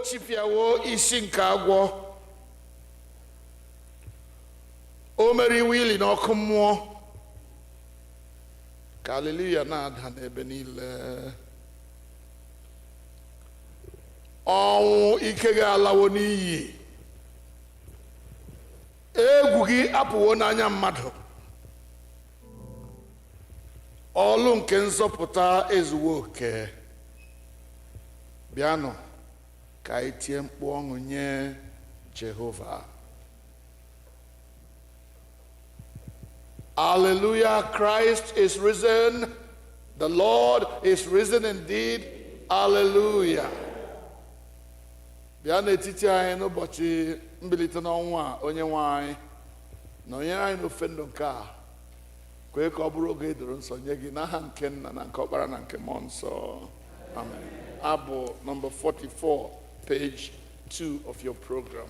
chifiawo isi nke agwọ. O mere wili n'ọkụ mmụọ. Ka haleluya na-ada n'ebe niile. Ọnwụ ike ga-alawo n'iyi. Egwu gị apụwo n'anya mmadụ. Ọlụ nke nzọpụta ezuwo oke. Bịanụ ka anyị tie mkpu ọṅụ nye Jehova. Hallelujah, Christ is risen. The Lord is risen indeed. Hallelujah. Bịa n'etiti anyị n'ụbọchị mbilite n'ọnwụ a, onye nwe anyị na onye anyị n'ofe ndụ nke a. Kwee ka ọ bụrụ oge edoro nsọ nye gị n'aha nke Nna na nke Ọkpara na nke Mmụọ Nsọ. Amen. Abụ number 44, page 2 of your program.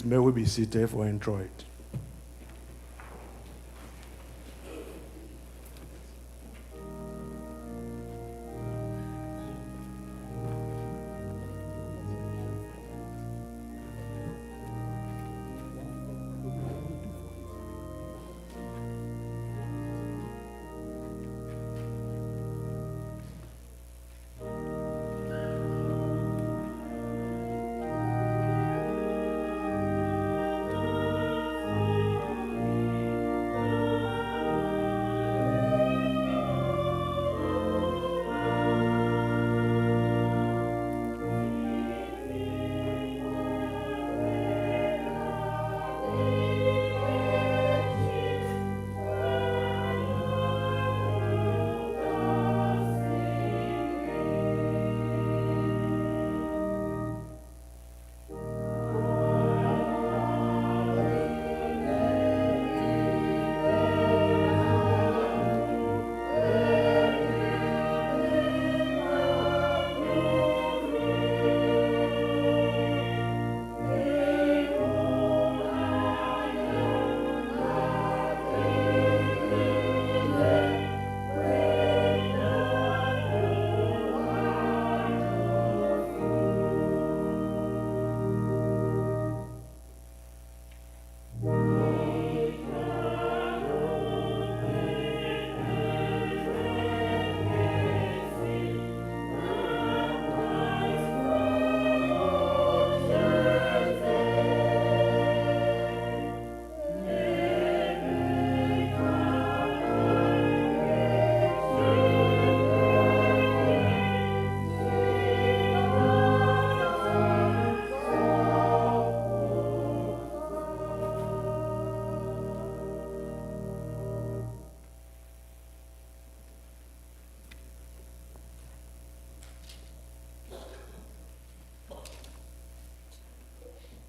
May we be seated for introit.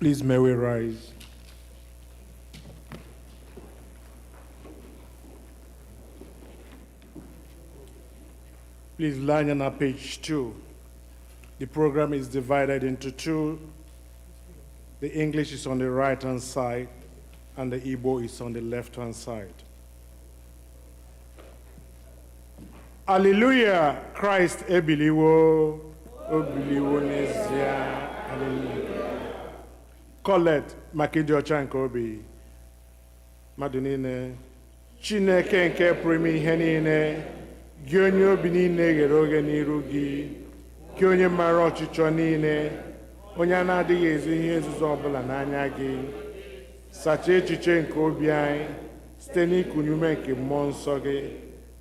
Please, may we rise. Please line on page 2. The program is divided into two. The English is on the right-hand side, and the Igbo is on the left-hand side. Hallelujah, Christ ebiliwo, obiliwo n'ezie, hallelujah. Colette Makidiocha nke obi, mmadụ niile, Chineke nke pụrụ ime ihe niile, gị onye obi niile ghere oghe n'iru gị, gị onye mara ọchịchọ niile, onye a na-adịghị ezo ihe nzuzo ọbụla n'anya gị, sachaa echiche nke obi anyị site n'ikunye ume nke mmụọ nsọ gị,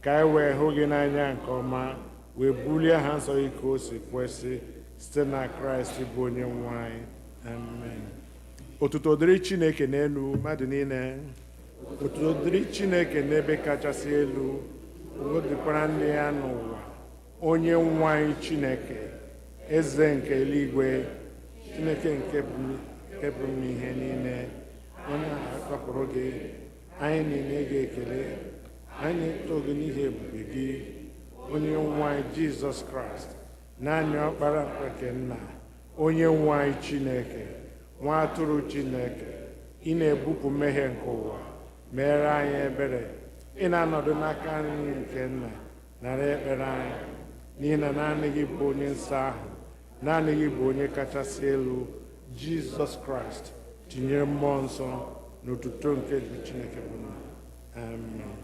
ka anyị wee hụ gị n'anya nke ọma, wee bulie aha nsọ gị ka o si kwesị, site na Kraịst bụ onye nwe anyị. Amen. Otuto dịrị Chineke n'elu, mmadụ niile. Otuto dịrị Chineke n'ebe kachasị elu, udo dịkwara ndị ya n'ụwa. Onye nwe anyị Chineke, eze nke eluigwe, Chineke nke pụrụ ihe niile, onye na-akpọpụrụ gị, anyị niile ga-ekele, anyị na-eto gị n'ihi ebube gị, onye nwe anyị Jizọs Kraịst, naanị ọkpara nke nna, onye nwe anyị Chineke, nwa atụrụ Chineke, ị na-ebupụ mmehie nke ụwa, meere anyị ebere, ị na-anọdụ n'aka nri nke nna, nara ekpere anyị, n'ihi na naanị gị bụ onye nsọ ahụ, naanị gị bụ onye kachasị elu, Jizọs Kraịst, tinyere mmụọ nsọ n'otuto nke Chineke bụ nna. Amen.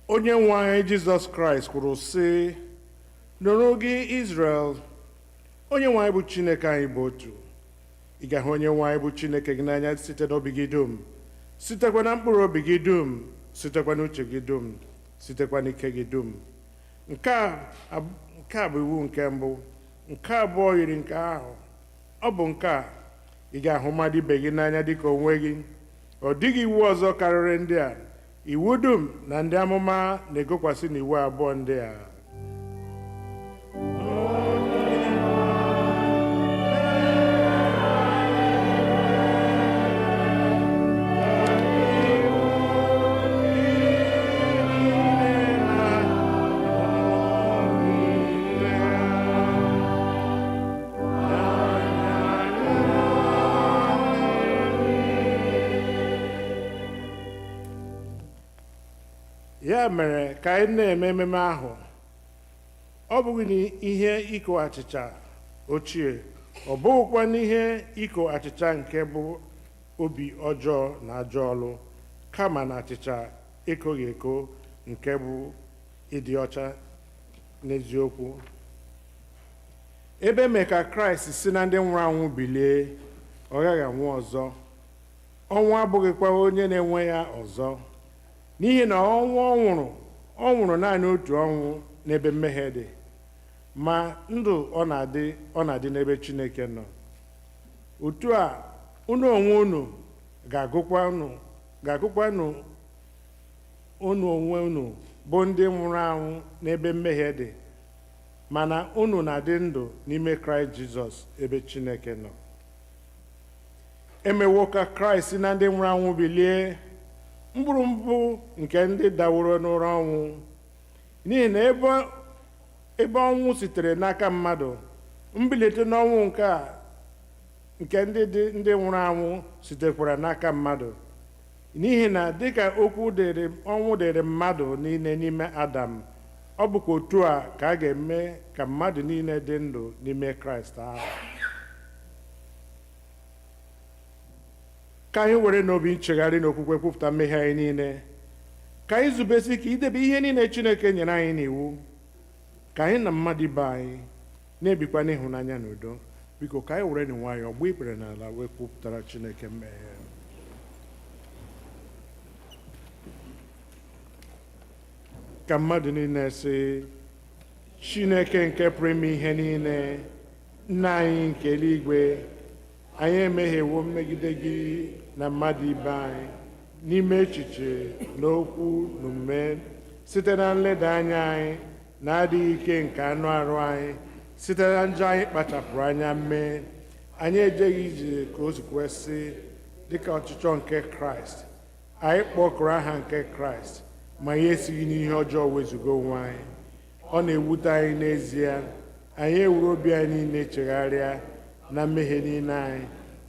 Onye nwe anyị Jizọs Kraịst kwuru sị, nụrụ gị Izrel, onye nwe anyị bụ Chineke anyị bụ otu. Ị ga-ahụ onye nwe anyị bụ Chineke gị n'anya site n'obi gị dum, sitekwa na mkpụrụ obi gị dum, sitekwa n'uche gị dum, sitekwa n'ike gị dum. Nke a bụ iwu nke mbụ. Nke abụọ yiri nke ahụ. Ọ bụ nke a, ị ga-ahụ mmadụ ibe gị n'anya dịka onwe gị. Ọ dịghị iwu ọzọ karịrị ndị a. Iwu dum na ndị amụma na-egokwasị n'iwu abụọ ndị a. Ya mere ka anyị na-eme ememe ahụ, ọ bụghị n'ihe iko achịcha ochie, ọ bụghịkwa n'ihe iko achịcha nke bụ obi ọjọọ na ajọ ọlụ, kama na achịcha ekoghị eko nke bụ ịdị ọcha n'eziokwu. Ebe mee ka Kraịst si na ndị nwụrụ anwụ bilie, ọ gaghị anwụ ọzọ. Ọnwụ abụghịkwa onye na-enwe ya ọzọ. N'ihi na ọnwụ ọ nwụrụ naanị otu ọnwụ n'ebe mmehie dị, ma ndụ ọ na-adị n'ebe Chineke nọ. Otu a, unu onwe unu ga-agụkwa unu onwe unu bụ ndị nwụrụ anwụ n'ebe mmehie dị, mana unu na-adị ndụ n'ime Kraịst Jizọs ebe Chineke nọ. Emewo ka Kraịst na ndị nwụrụ anwụ bilie, mkpụrụ mbụ nke ndị daworo n'ụra ọnwụ. N'ihi na ebe ọnwụ sitere n'aka mmadụ, mbilite n'ọnwụ nke ndị nwụrụ anwụ sitekwara n'aka mmadụ. N'ihi na dịka ọnwụ dịrị mmadụ niile n'ime Adam, ọ bụkwa otu a ka a ga-eme ka mmadụ niile dị ndụ n'ime Kraịst ahụ. Ka anyị were n'obi nchegharị n'okwukwe kwupụta mmehie anyị niile, ka anyị zubesi ike idebe ihe niile Chineke nyere anyị n'iwu, ka anyị na mmadụ ibe anyị na-ebikwa n'ịhụnanya na udo. Biko ka anyị were nwayọọ gba ikpere n'ala wee kwupụtara Chineke mmehie. Ka mmadụ niile sị, Chineke nke pụrụ ime ihe niile, nna anyị nke eluigwe, anyị emehiewo mmegide gị na mmadụ ibe anyị n'ime echiche n'okwu na omume, site na nleda anya anyị na adịghị ike nke anụ arụ anyị, site na njọ anyị kpachapụrụ anya mee. anyị ejeghị ije ka o si kwesị dịka ọchịchọ nke Kraịst. Anyị kpọkụrụ aha nke Kraịst ma anyị esighị n'ihe ọjọọ wezuga onwe anyị. Ọ na-ewute anyị n'ezie, anyị ewuru obi anyị niile chegharịa na mmehie niile anyị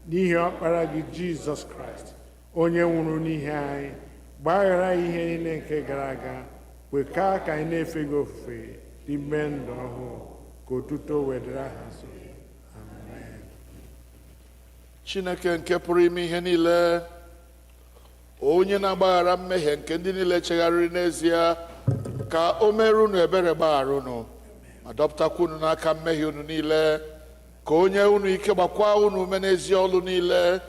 n'ihi ọkpara gị Jizọs Kraịst, onye nwụrụ n'ihe anyị, gbaghara anyị ihe niile nke gara aga, kwekaa ka anyị na-efe gị ofufe n'ime ndụ ọhụụ, ka otuto wedara aha nsọ. Amen. Chineke nke pụrụ ime ihe niile, onye na-agbaghara mmehie nke ndị niile chegharịrị n'ezie, ka o mere unu ebere gbaghara unu ma dọpụtakwa unu n'aka mmehie unu niile, ka onye unu ike gbakwa unu ume n'ezi ọlụ niile,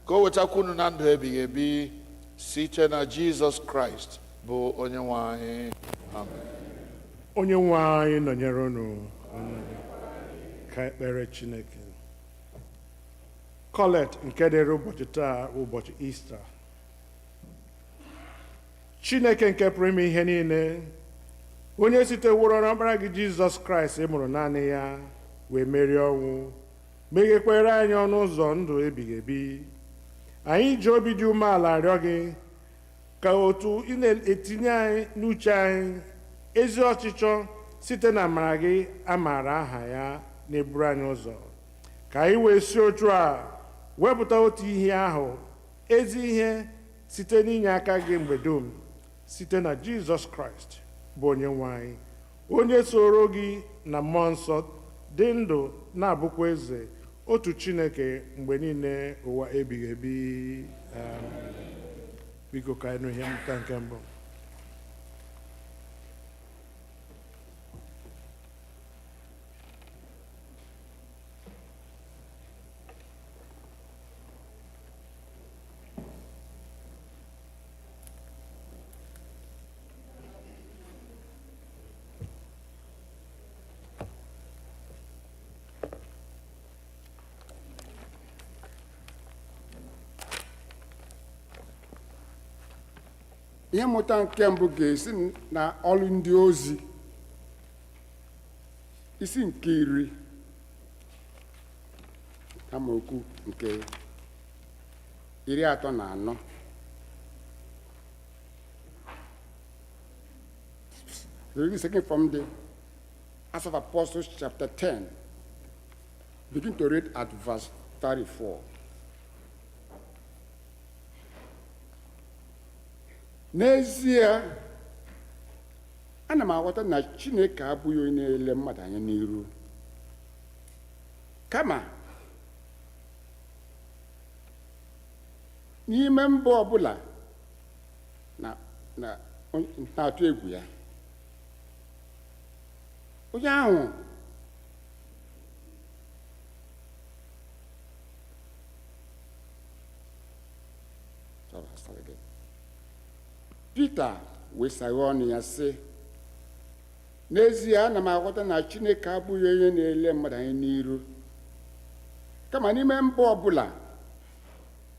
ka o wetakwa unu na ndụ ebighị ebi site na Jizọs Kraịst bụ onye nwe anyị. Amen. Onye nwe anyị nọnyere unu. Ka ekpere Chineke. Kọlet nke dịrị ụbọchị taa, ụbọchị Ista. Chineke nke pụrụ ime ihe niile, onye siteworo n'ọkpara gị Jizọs Kraịst mụrụ naanị ya wee merie ọnwụ, meghekwere anyị ọnụ ụzọ ndụ ebighị ebi. Anyị ji obi dị umeala arịọ gị ka otu ị na-etinye anyị n'uche anyị ezi ọchịchọ site na amara gị amaara aha ya na-eburu anyị ụzọ, ka anyị wee si otu a wepụta otu ihe ahụ, ezi ihe site n'inye aka gị mgbe dum, site na Jizọs Kraịst bụ onye nwe anyị, onye soro gị na mmụọ nsọ dị ndụ na-abụkwa eze, otu Chineke mgbe niile ụwa ebighị ebi. Biko ka anyị nụ ihe mmụta nke mbụ. Ihe mmụta nke mbụ ga-esi na ọrụ ndị ozi isi nke 10 amaokwu nke 34. Reading second from the Acts of Apostles chapter 10. Begin to read at verse 34. N'ezie, ana m aghọta na Chineke abụghị onye na-ele mmadụ anya n'iru, kama n'ime mba ọbụla na-atụ egwu ya, onye ahụ Pita wee saghe ọnụ ya sị, n'ezie ana m aghọta na Chineke abụghị onye na-ele mmadụ anya n'iru, kama n'ime mba ọbụla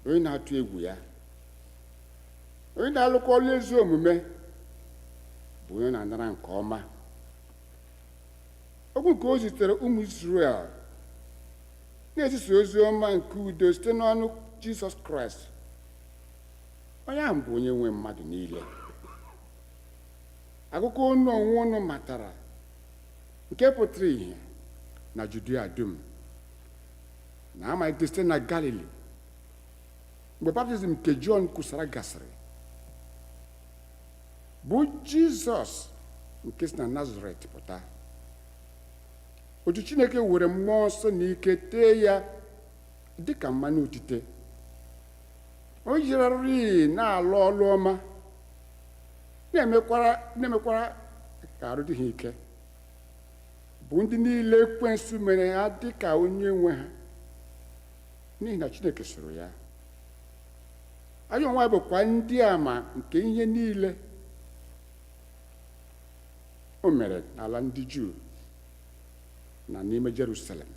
onye na-atụ egwu ya, onye na-alụkọ ọrụ ezi omume bụ onye na-anara nke ọma okwu nke o zitere ụmụ Izrel, na-ezisa ozi ọma nke udo site n'ọnụ Jizọs Kraịst. Onye ahụ bụ onye nwe mmadụ niile. Akụkọ unu onwe unu matara nke pụtara ihe na Judea dum, na amalite site na Galili mgbe baptizim nke Jọn kwusara gasịrị, bụ Jizọs nke si na Nazaret pụta. Otu Chineke were mmụọ nsọ na ike tee ya dịka mmanụ otite. O jirarị na-alụ ọlụ ọma, na-emekwara ka arụ dị ha ike, bụ ndị niile ekwensu mere ha dị ka onye nwe ha, n'ihi na Chineke soro ya. Anyị onwe anyị bụkwa ndị ama nke ihe niile o mere n'ala ndị Juu na n'ime Jerusalem.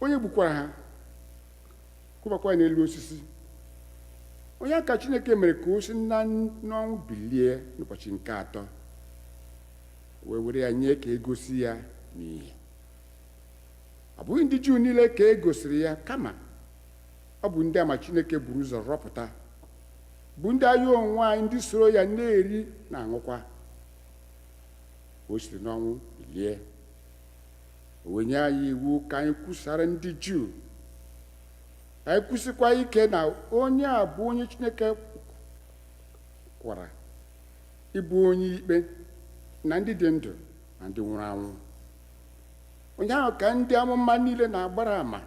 Onye gbukwara ha, kwụbakwa ya n'elu osisi, onye aka Chineke mere ka o si n'ọnwụ bilie n'ụbọchị nke 3, wee were ya nye ka egosi ya n'iyi. Ọ bụghị ndị Juu niile ka e gosiri ya, kama ọ bụ ndị ama Chineke buru ụzọ rọpụta, bụ ndị anyị onwe anyị ndị soro ya na-eri na aṅụkwa. O siri n'ọnwụ bilie, o wee nye anyị iwu ka anyị kwusara ndị Juu, ka anyị kwụsịkwa ike na onye a bụ onye Chineke kwara ịbụ onye ikpe na ndị dị ndụ na ndị nwụrụ anwụ. Onye ahụ ka ndị amụma niile na-agbara ama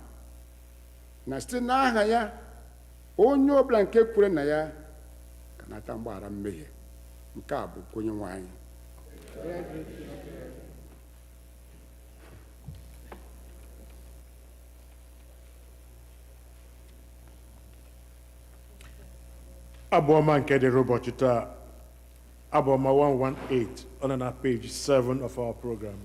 na site n'aha ya onye ọbụla nke kwere na ya ka nata mgbaghara mmehie. Nke a bụ onye nwe anyị. Abụ ọma nke dịrị ụbọchị taa, Abụ ọma 118, ọ nọ na page 7 of our program.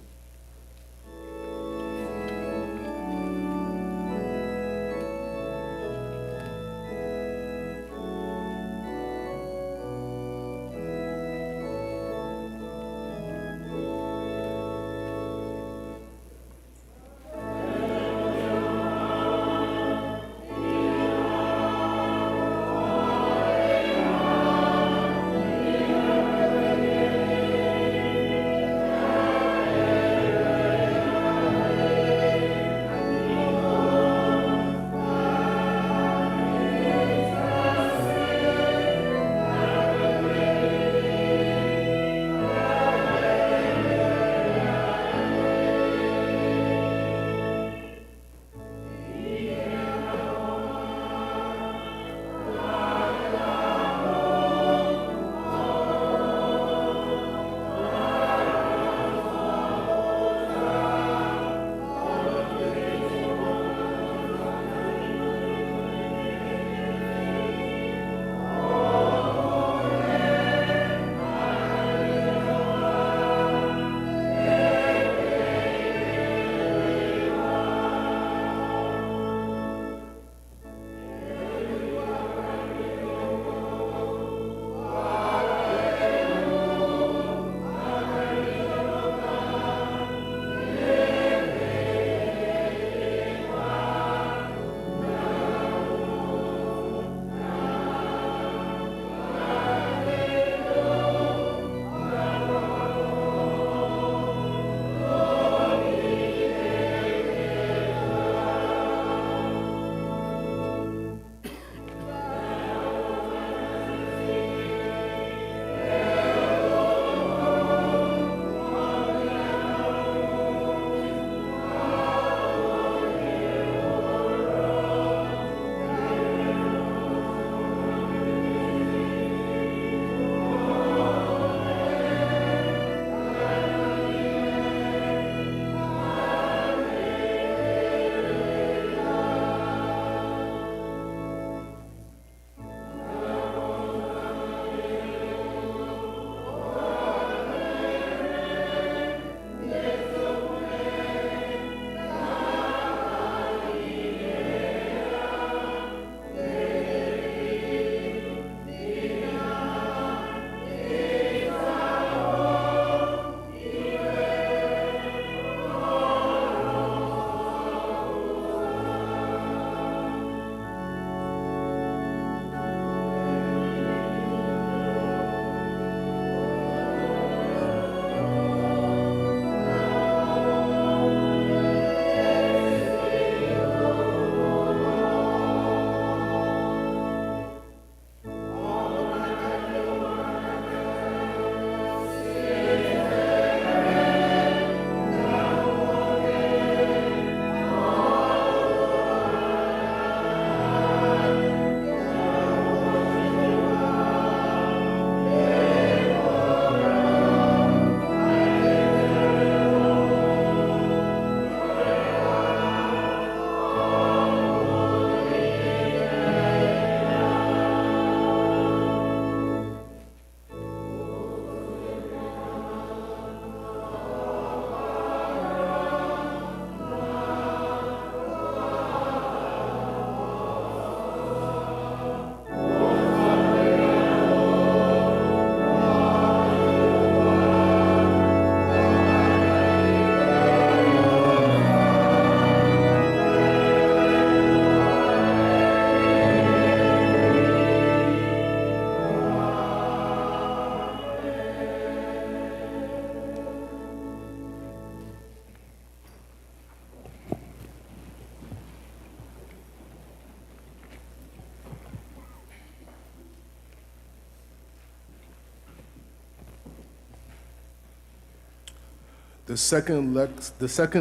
The second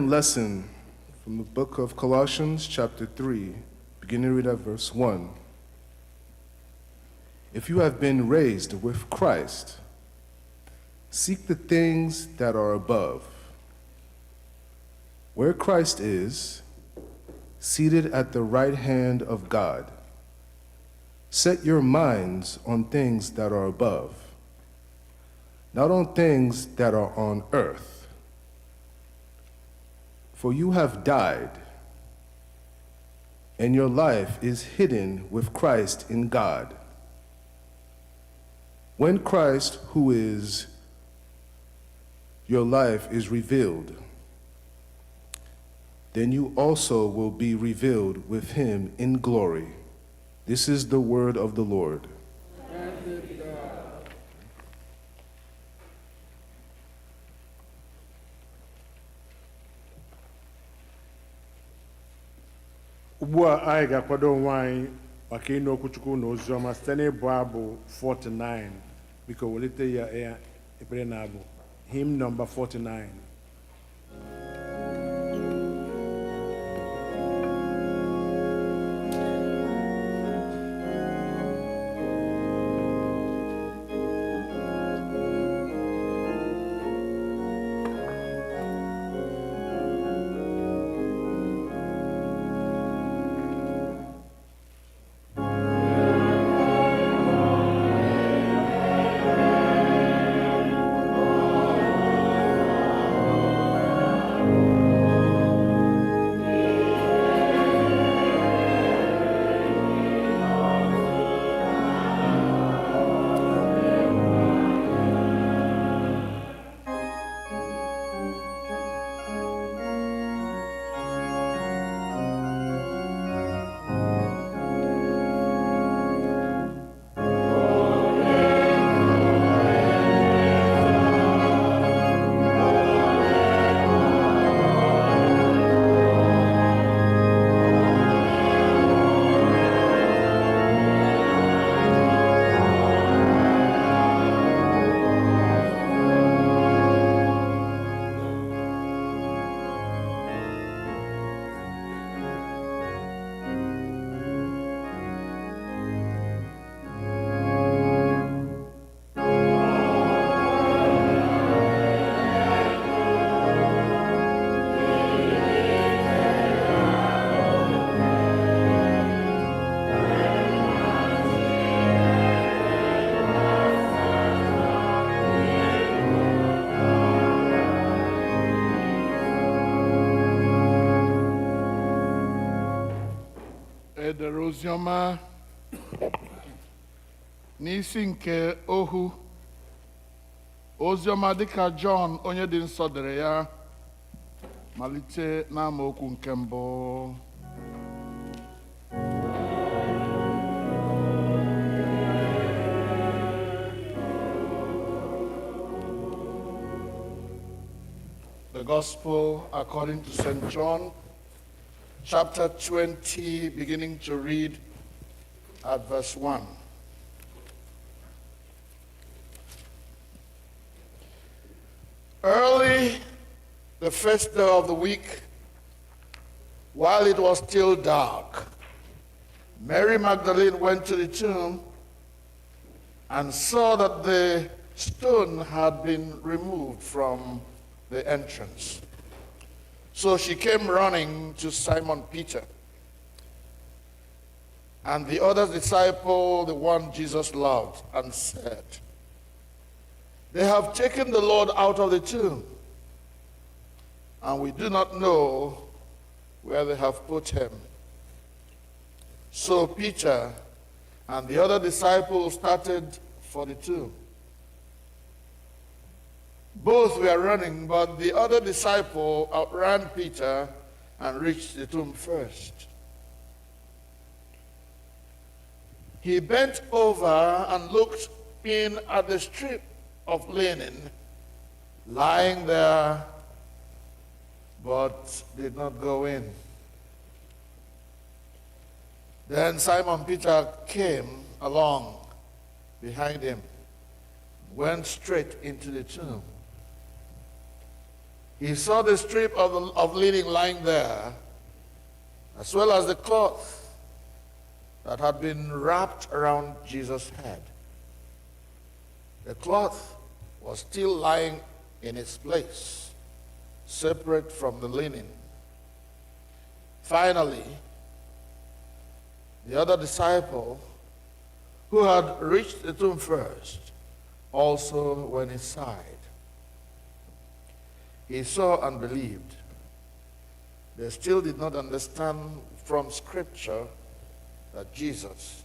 lesson from the book of Colossians, chapter 3, beginning to read at verse 1. If you have been raised with Christ, seek the things that are above, where Christ is, seated at the right hand of God. Set your minds on things that are above, not on things that are on earth. For you have died, and your life is hidden with Christ in God. When Christ, who is your life, is revealed, then you also will be revealed with him in glory. This is the word of the Lord. Ugbu a anyị ga-akwado onwe anyị maka ịnụ okwuchukwu na oziọma site n'ịbụ abụ 49. Biko welite ya ekpere na abụ. Hymn number 49. edere oziọma n'isi nke ohu oziọma dịka Jọn onye dị nsọ dere ya malite n'amaokwu nke mbụ. The Gospel according to St. John, chapter 20, beginning to read at verse 1. Early the first day of the week, while it was still dark, Mary Magdalene went to the tomb and saw that the stone had been removed from the entrance. So she came running to Simon Peter and the other disciple, the one Jesus loved, and said, "They have taken the Lord out of the tomb, and we do not know where they have put him." So Peter and the other disciple started for the tomb. Both were running, but the other disciple outran Peter and reached the tomb first. He bent over and looked in at the strip of linen lying there, but did not go in. Then Simon Peter came along behind him, went straight into the tomb. he saw the strip of linen lying there, as well as the cloth that had been wrapped around Jesus' head. The cloth was still lying in its place, separate from the linen. Finally, the other disciple, who had reached the tomb first, also went inside. He saw and believed. They still did not understand from Scripture that Jesus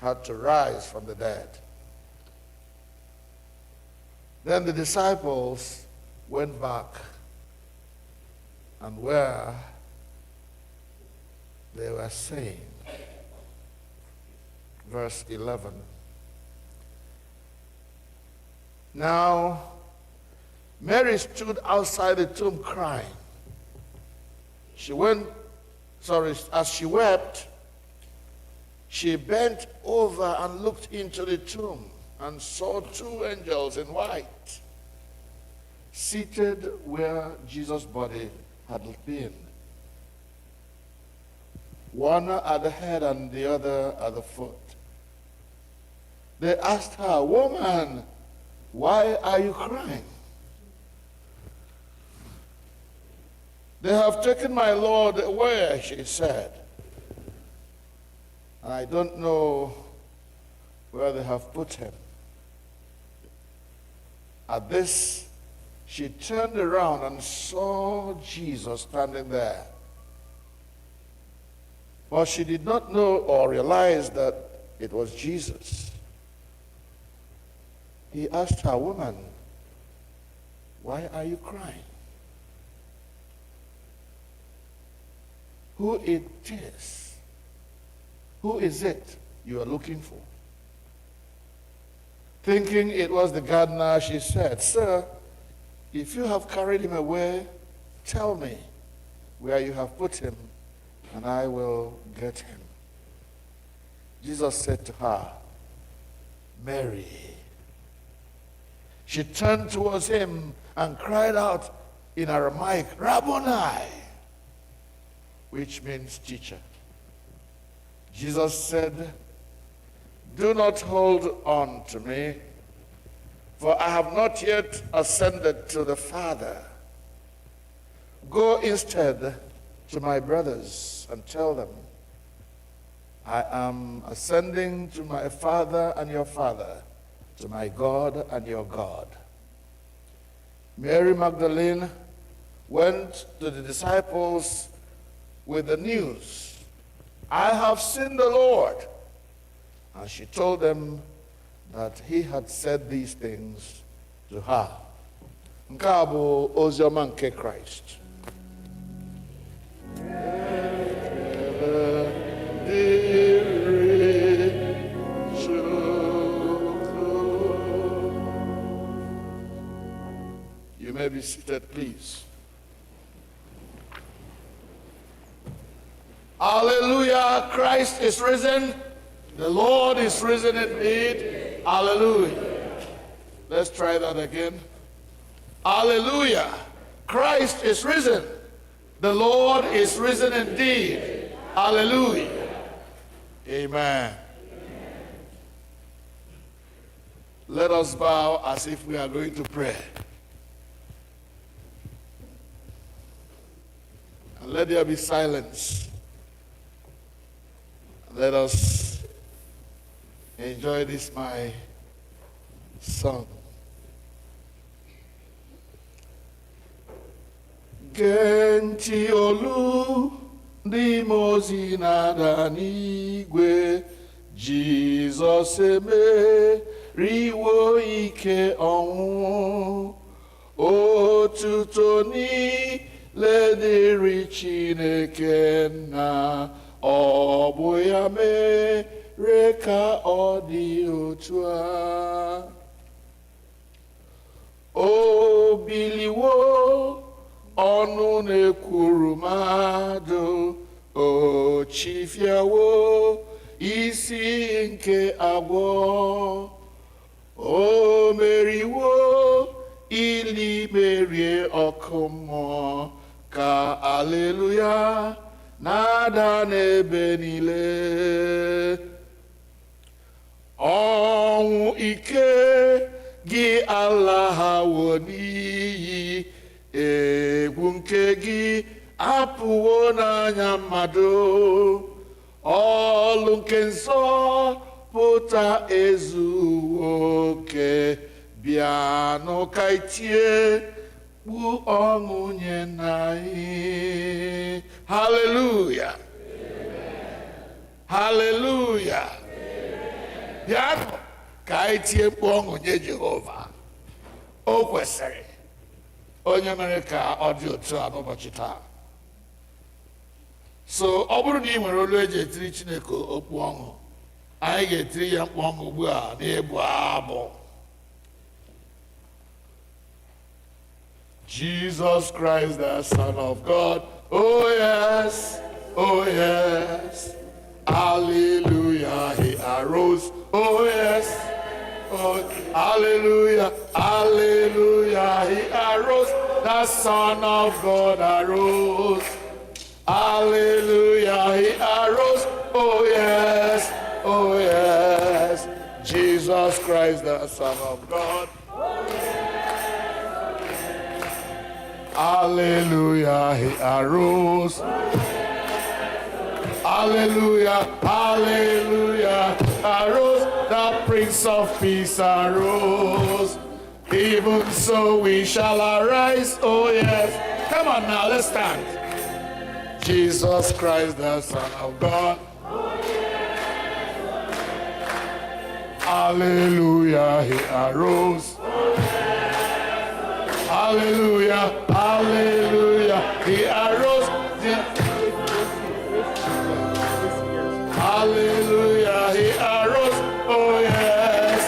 had to rise from the dead. Then the disciples went back and where they were saying, verse 11. Now, Mary stood outside the tomb crying. As she wept, she bent over and looked into the tomb and saw two angels in white, seated where Jesus' body had been, one at the head and the other at the foot. They asked her, "Woman, why are you crying?" "They have taken my Lord away," she said. "And I don't know where they have put him." At this, she turned around and saw Jesus standing there. But she did not know or realize that it was Jesus. He asked her, "Woman, why are you crying? Who it is? Who is it you are looking for?" Thinking it was the gardener, she said, "Sir, if you have carried him away, tell me where you have put him, and I will get him." Jesus said to her, "Mary." She turned towards him and cried out in Aramaic, "Rabboni," which means teacher. Jesus said, "Do not hold on to me, for I have not yet ascended to the Father. Go instead to my brothers and tell them, I am ascending to my Father and your Father, to my God and your God." Mary Magdalene went to the disciples with the news, "I have seen the Lord." And she told them that he had said these things to her. Nke a bụ oziọma nke Kraịst. You may be seated, please. Hallelujah, Christ is risen. The Lord is risen indeed. Hallelujah. Let's try that again. Hallelujah. Christ is risen. The Lord is risen indeed. Hallelujah. Amen. Let us bow as if we are going to pray. And let there be silence. Let us enjoy this, my song. Genti olu ndị mmụọ ozi na-ada n'igwe, Jizọs emeriwo ike ọnwụ. Otuto niile dịrị Chineke Nna, ọ bụ ya mere ka ọ dị otu a. O biliwo ọnụ na-ekwuru mmadụ, o chifịawo isi nke agwọ, o meriwo ili merie ọkụ mmụọ ka aleluya na-ada n'ebe niile. Ọnwụ ike gị ala ha wụ n'iyi, egwu nke gị apụwo n'anya mmadụ, ọlụ nke nzọpụta ezuwo oke. Bịanụ ka itie kpu ọṅụ nye nna anyị. Hallelujah. Hallelujah. Bịanụ ka anyị tie mkpu ọṅụ nye Jehova. O kwesịrị, onye mere ka ọ dị otu a n'ụbọchị taa. So ọ bụrụ na ị nwere olu eji etiri Chineke okpu ọṅụ, anyị ga-etiri ya mkpu ọṅụ ugbu a n'ịbụ abụ. Jesus Christ, the Son of God. Oh yes, oh yes. Hallelujah, he arose. Oh yes, oh hallelujah, hallelujah, he arose. The Son of God arose. Hallelujah, he arose. Oh yes, oh yes. Jesus Christ, the Son of God. Hallelujah, he arose. Hallelujah, hallelujah, arose. The Prince of Peace arose. Even so we shall arise. Oh yes. Come on now, let's stand. Jesus Christ, the Son of God. Hallelujah, he arose. Hallelujah, hallelujah, he arose. Hallelujah, he arose. Oh yes.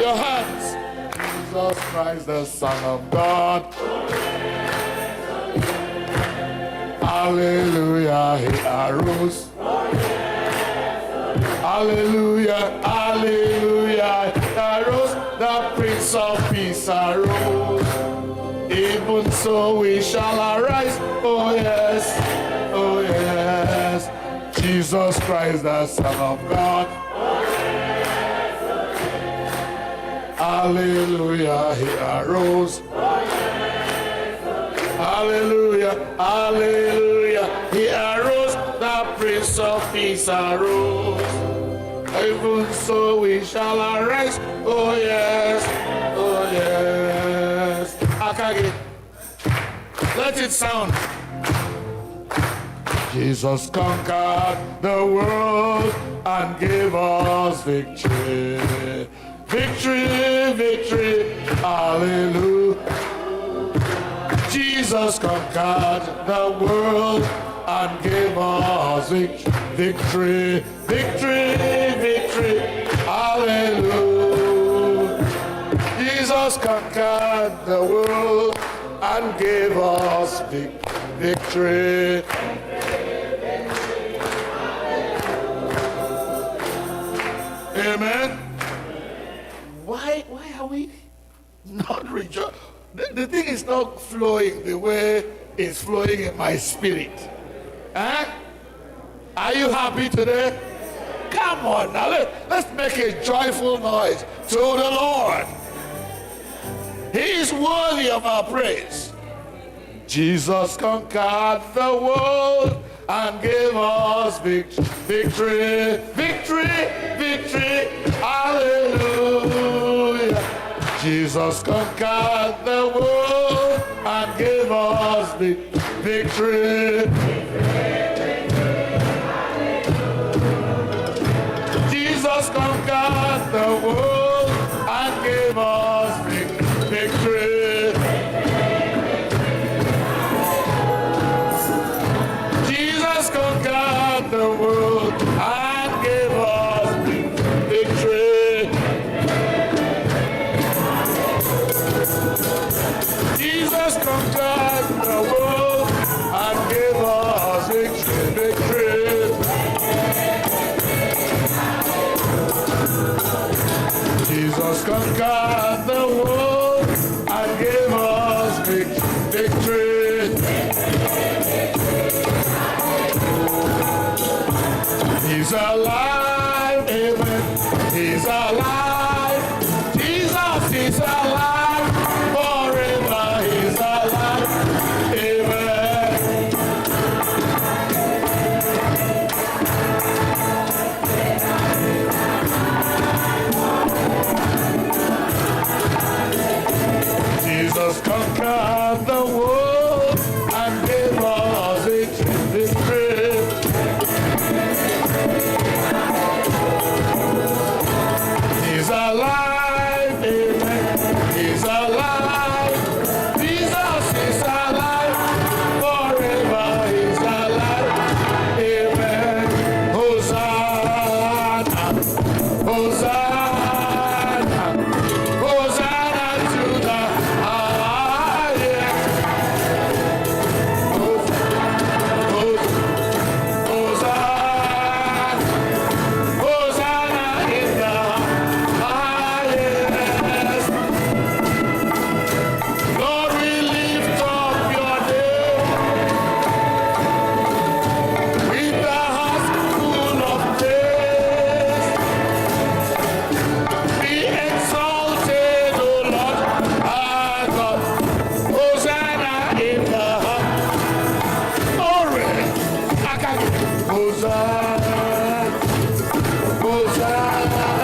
Your hands. Jesus Christ, the Son of God. Hallelujah, he arose. Hallelujah, hallelujah, he arose. The Prince of Peace arose. Even so we shall arise. Oh yes, oh yes. Jesus Christ, the Son of God. Hallelujah, he arose. Hallelujah, hallelujah, he arose. The Prince of Peace arose. Even so we shall arise. Oh yes, oh yes. Akagi, let it sound. Jesus conquered the world and gave us victory. Victory, victory, hallelujah. Jesus conquered the world and gave us victory. Victory, victory, hallelujah. Jesus conquered the world and gave us victory. Amen. Why are we not rejoicing? The thing is not flowing the way it's flowing in my spirit. Huh? Are you happy today? Come on now, let's make a joyful noise to the Lord. He is worthy of our praise. Jesus conquered the world and gave us victory, victory, victory, hallelujah. Jesus conquered the world and gave us victory. Jesus conquered the world and gave us victory. Jesus conquered the world and gave us victory. Jesus conquered the world and gave us victory. victory. He's alive, amen. He's alive. Jesus is alive. Forever he's alive, amen. Jesus conquered the world and gave us victory. He's alive, amen. He's alive. Jesus is alive. Forever he's alive, amen. Hosanna, Hosanna, Hosanna to the highest. Hosanna, Hosanna in the highest. Lord, we lift up your name with the hearts full of praise. Be exalted, O Lord our God. Hosanna in the glory. Hosanna, Hosanna,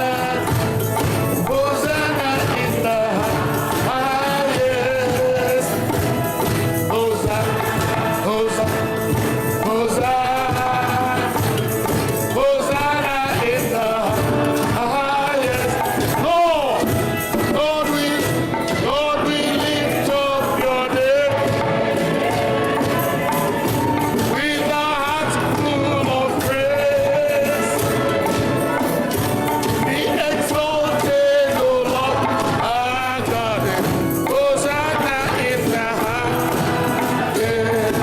Hosanna in the highest. Hosanna, Hosanna, Hosanna, Hosanna in the highest. Lord, we lift up your name with the hearts full of praise. Be exalted, O Lord our God. Hosanna in the highest.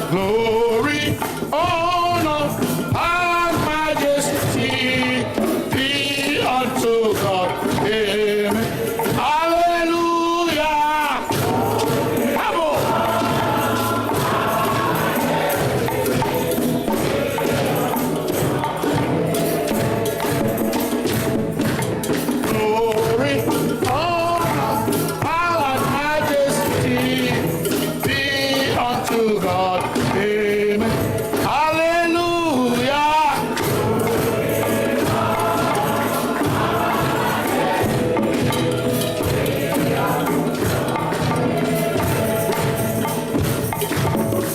Glory, honor, and majesty be unto God. Amen. Hallelujah. Come Glory, honor, and majesty be unto God. Amen. Hallelujah.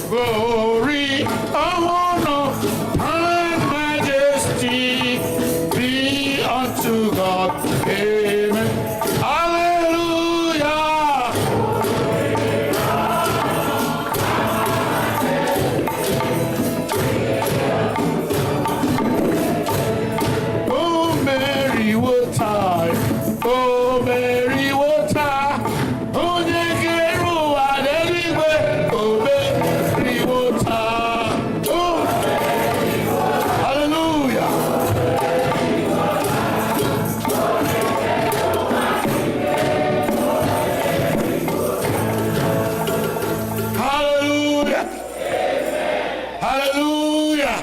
Glory, honor, and majesty be unto God. Amen. Hallelujah. Oh, Mary, what time? Oh, Mary, what time? Oh, Negeru, Adeligwe. Oh, Mary. Hallelujah.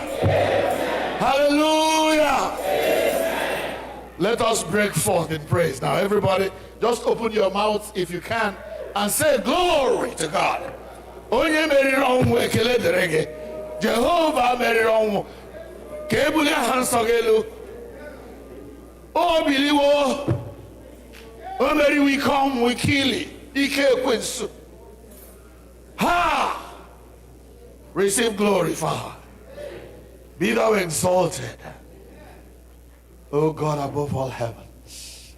Hallelujah. Let us break forth in praise. Now, everybody, just open your mouths if you can and say glory to God. Onye meriri ọnwụ ekele dịrị gị. Jehova meriri ọnwụ. Ka ebulie aha nsọ gị elu. O biliwo. O meriwo ike ọnwụ, ike ili, ike ekwensu. Ha! Receive glory, Father. Be thou exalted, O God above all heavens.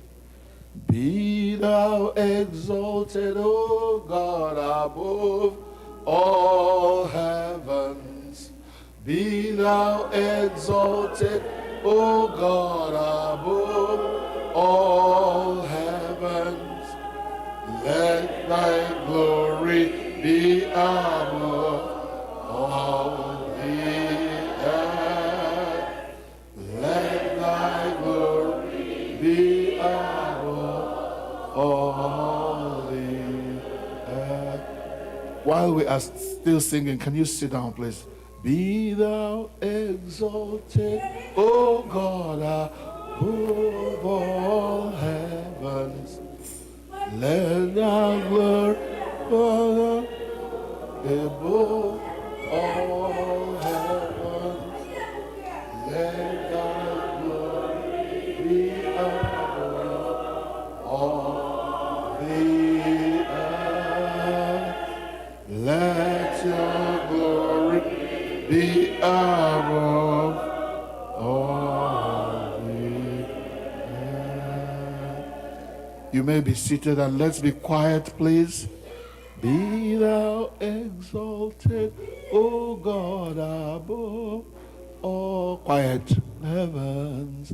Be thou exalted, O God above all heavens. Be thou exalted, O God above all heavens. Let thy glory be above all the earth. Let thy glory be above all the earth. While we are still singing, can you sit down, please? Be thou exalted, O God, above all heavens. Let thy glory above all heavens. Let thy glory be above all the earth. Let your glory be above all the earth. You may be seated and let's be quiet, please. Be thou exalted, O God, above all quiet heavens.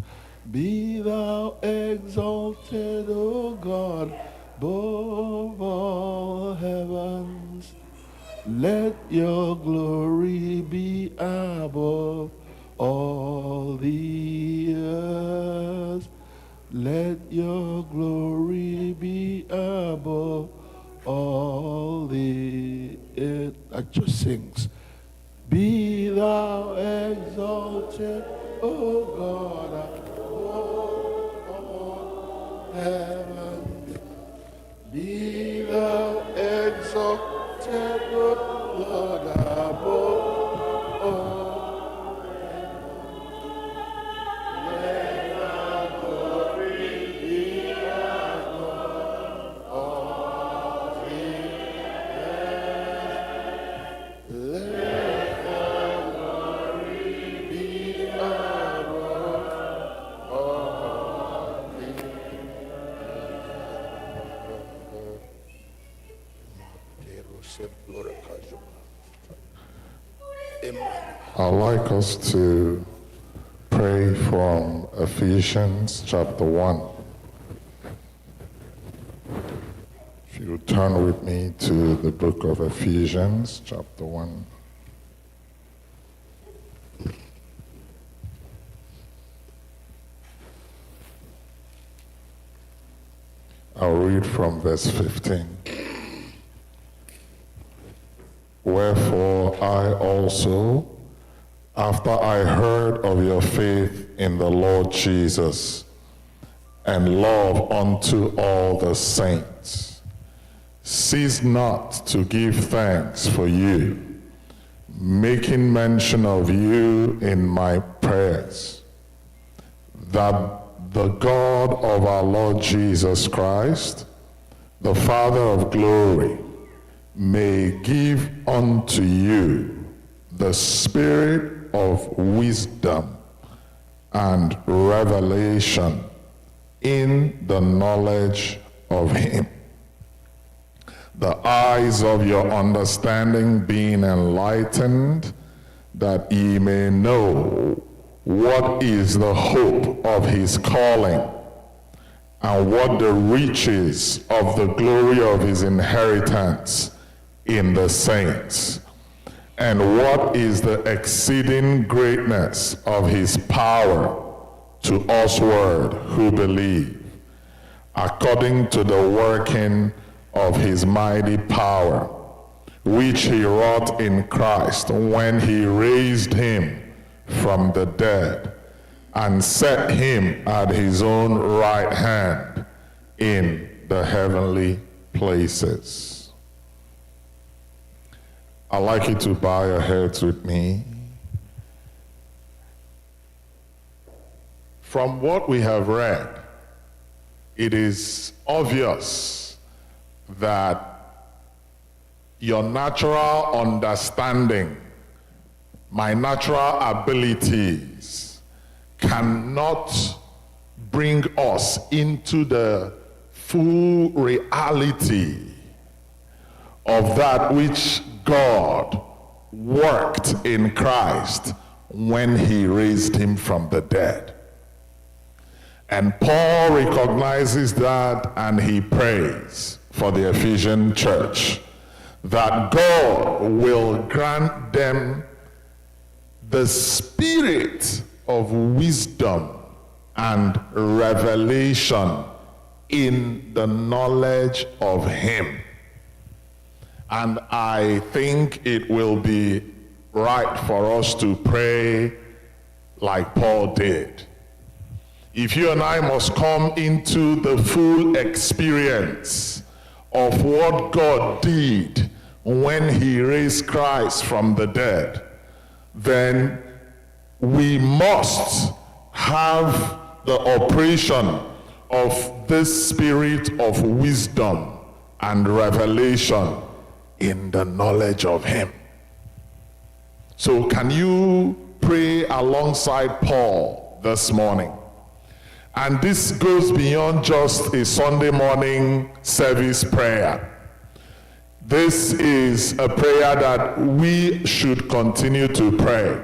Be thou exalted, O God, above all heavens. Let your glory be above all the earth. Let your glory be above all the earth. That just sings. Be thou exalted, O God, above all heaven. Be thou exalted, O Lord, above all heaven. Let thy glory be above all the earth. Let thy glory be above all the earth. I'd like us to pray from Ephesians chapter 1. If you turn with me to the book of Ephesians chapter 1. I'll read from verse 15. Wherefore I also, after I heard of your faith in the Lord Jesus, and love unto all the saints, cease not to give thanks for you, making mention of you in my prayers, that the God of our Lord Jesus Christ, the Father of glory, may give unto you the spirit of wisdom and revelation in the knowledge of him, the eyes of your understanding being enlightened, that ye may know what is the hope of his calling, and what the riches of the glory of his inheritance in the saints, and what is the exceeding greatness of his power to usward who believe, according to the working of his mighty power, which he wrought in Christ when he raised him from the dead and set him at his own right hand in the heavenly places. I'd like you to bow your heads with me. From what we have read, it is obvious that your natural understanding, my natural abilities, cannot bring us into the full reality of that which God worked in Christ when he raised him from the dead. And Paul recognizes that, and he prays for the Ephesian church that God will grant them the spirit of wisdom and revelation in the knowledge of him. And I think it will be right for us to pray like Paul did. If you and I must come into the full experience of what God did when he raised Christ from the dead, then we must have the operation of this spirit of wisdom and revelation in the knowledge of him. So can you pray alongside Paul this morning? And this goes beyond just a Sunday morning service prayer. This is a prayer that we should continue to pray.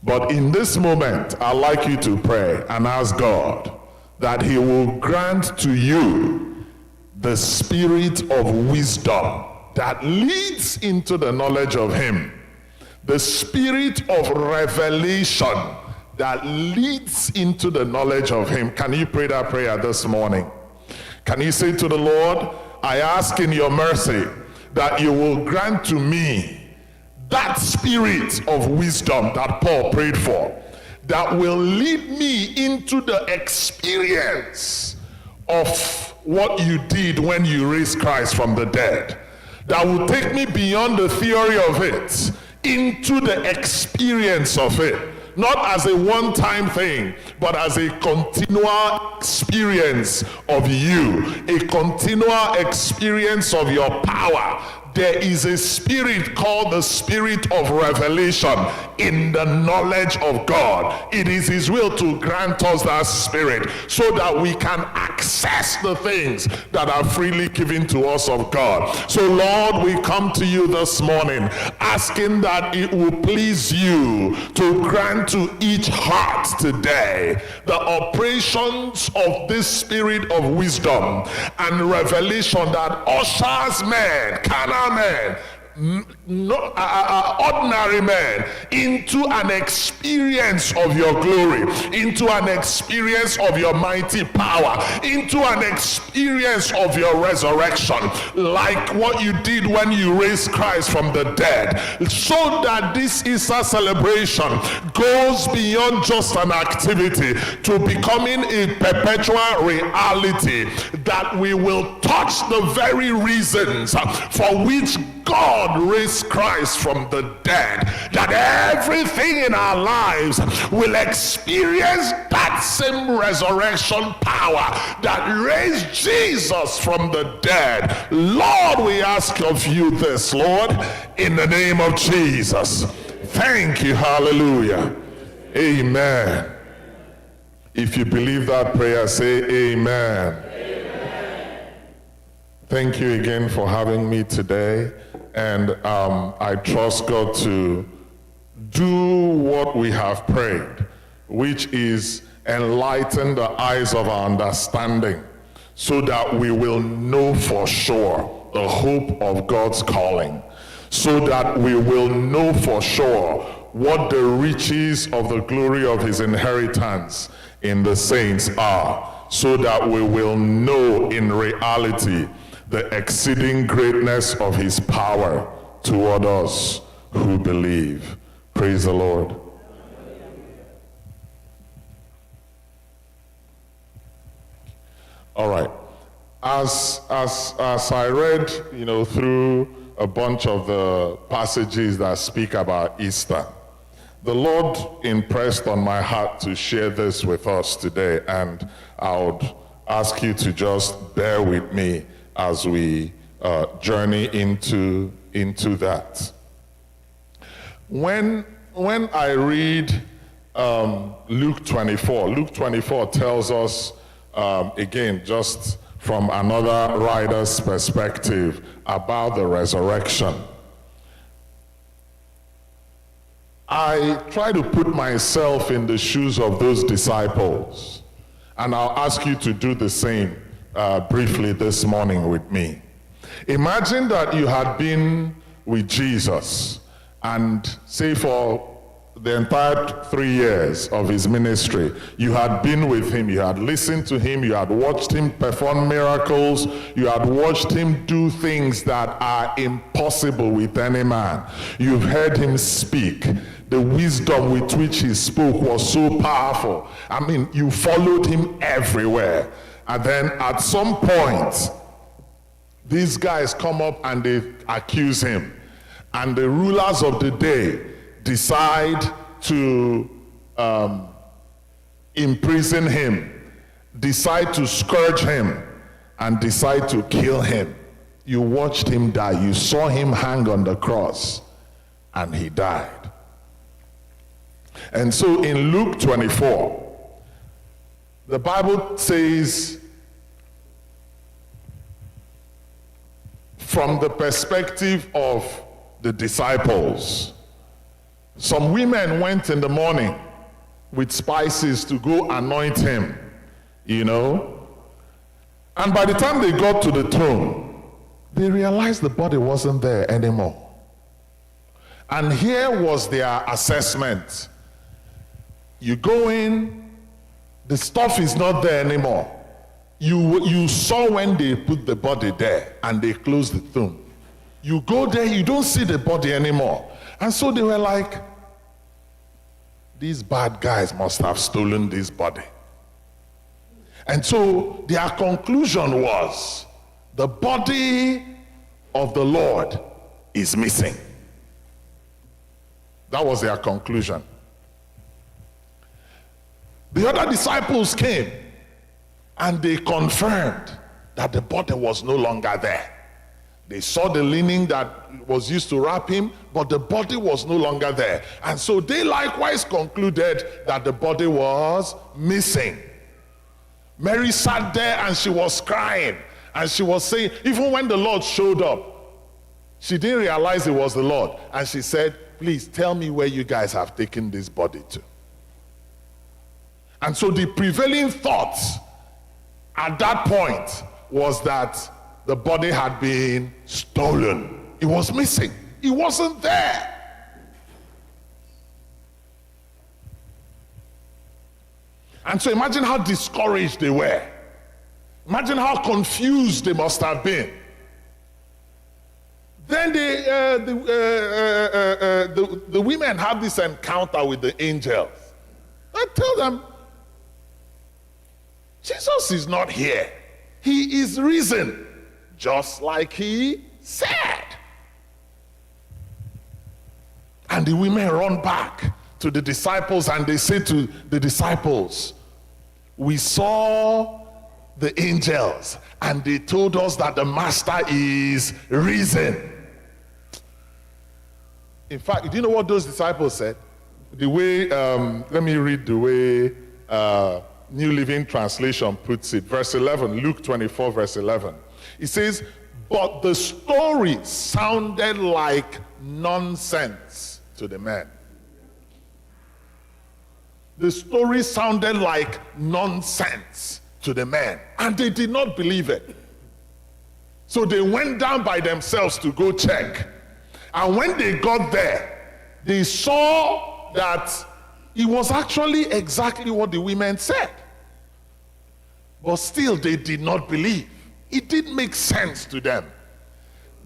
But in this moment, I'd like you to pray and ask God that he will grant to you the spirit of wisdom that leads into the knowledge of him, the spirit of revelation that leads into the knowledge of him. Can you pray that prayer this morning? Can you say to the Lord, I ask in your mercy that you will grant to me that spirit of wisdom that Paul prayed for, that will lead me into the experience of what you did when you raised Christ from the dead, that will take me beyond the theory of it into the experience of it, not as a one-time thing, but as a continual experience of you, a continual experience of your power. There is a spirit called the spirit of revelation in the knowledge of God. It is his will to grant us that spirit so that we can access the things that are freely given to us of God. So Lord, we come to you this morning asking that it will please you to grant to each heart today the operations of this spirit of wisdom and revelation that ushers men, carnal men, ordinary men, into an experience of your glory, into an experience of your mighty power, into an experience of your resurrection, like what you did when you raised Christ from the dead, so that this Easter celebration goes beyond just an activity to becoming a perpetual reality, that we will touch the very reasons for which God raised Christ from the dead, that everything in our lives will experience that same resurrection power that raised Jesus from the dead. Lord, we ask of you this, Lord, in the name of Jesus. Thank you, hallelujah. Amen. If you believe that prayer, say amen. Thank you again for having me today. And I trust God to do what we have prayed, which is enlighten the eyes of our understanding so that we will know for sure the hope of God's calling, so that we will know for sure what the riches of the glory of his inheritance in the saints are, so that we will know in reality the exceeding greatness of his power toward us who believe. Praise the Lord. All right. As I read, through a bunch of the passages that speak about Easter, the Lord impressed on my heart to share this with us today, and I would ask you to just bear with me as we journey into that. When I read Luke 24 tells us, again, just from another writer's perspective, about the resurrection. I try to put myself in the shoes of those disciples, and I'll ask you to do the same briefly this morning with me. Imagine that you had been with Jesus, and say for the entire 3 years of his ministry, you had been with him, you had listened to him, you had watched him perform miracles, you had watched him do things that are impossible with any man. You've heard him speak. The wisdom with which he spoke was so powerful. I mean, you followed him everywhere. And then at some point, these guys come up and they accuse him. And the rulers of the day decide to imprison him, decide to scourge him, and decide to kill him. You watched him die. You saw him hang on the cross, and he died. And so in Luke 24, the Bible says, from the perspective of the disciples, some women went in the morning with spices to go anoint him, And by the time they got to the tomb, they realized the body wasn't there anymore. And here was their assessment. You go in, the stuff is not there anymore. You saw when they put the body there and they closed the tomb. You go there, you don't see the body anymore. And so they were like, these bad guys must have stolen this body. And so their conclusion was, the body of the Lord is missing. That was their conclusion. The other disciples came and they confirmed that the body was no longer there. They saw the linen that was used to wrap him, but the body was no longer there. And so they likewise concluded that the body was missing. Mary sat there and she was crying. And she was saying, even when the Lord showed up, she didn't realize it was the Lord. And she said, please tell me where you guys have taken this body to. And so the prevailing thought at that point was that the body had been stolen. It was missing. It wasn't there. And so imagine how discouraged they were. Imagine how confused they must have been. Then the women have this encounter with the angels. I tell them, Jesus is not here. He is risen, just like he said. And the women run back to the disciples and they say to the disciples, we saw the angels and they told us that the master is risen. In fact, do you know what those disciples said? The way, let me read the way New Living Translation puts it. Verse 11, Luke 24, verse 11. It says, but the story sounded like nonsense to the men. The story sounded like nonsense to the men. And they did not believe it. So they went down by themselves to go check. And when they got there, they saw that it was actually exactly what the women said. But still they did not believe. It didn't make sense to them.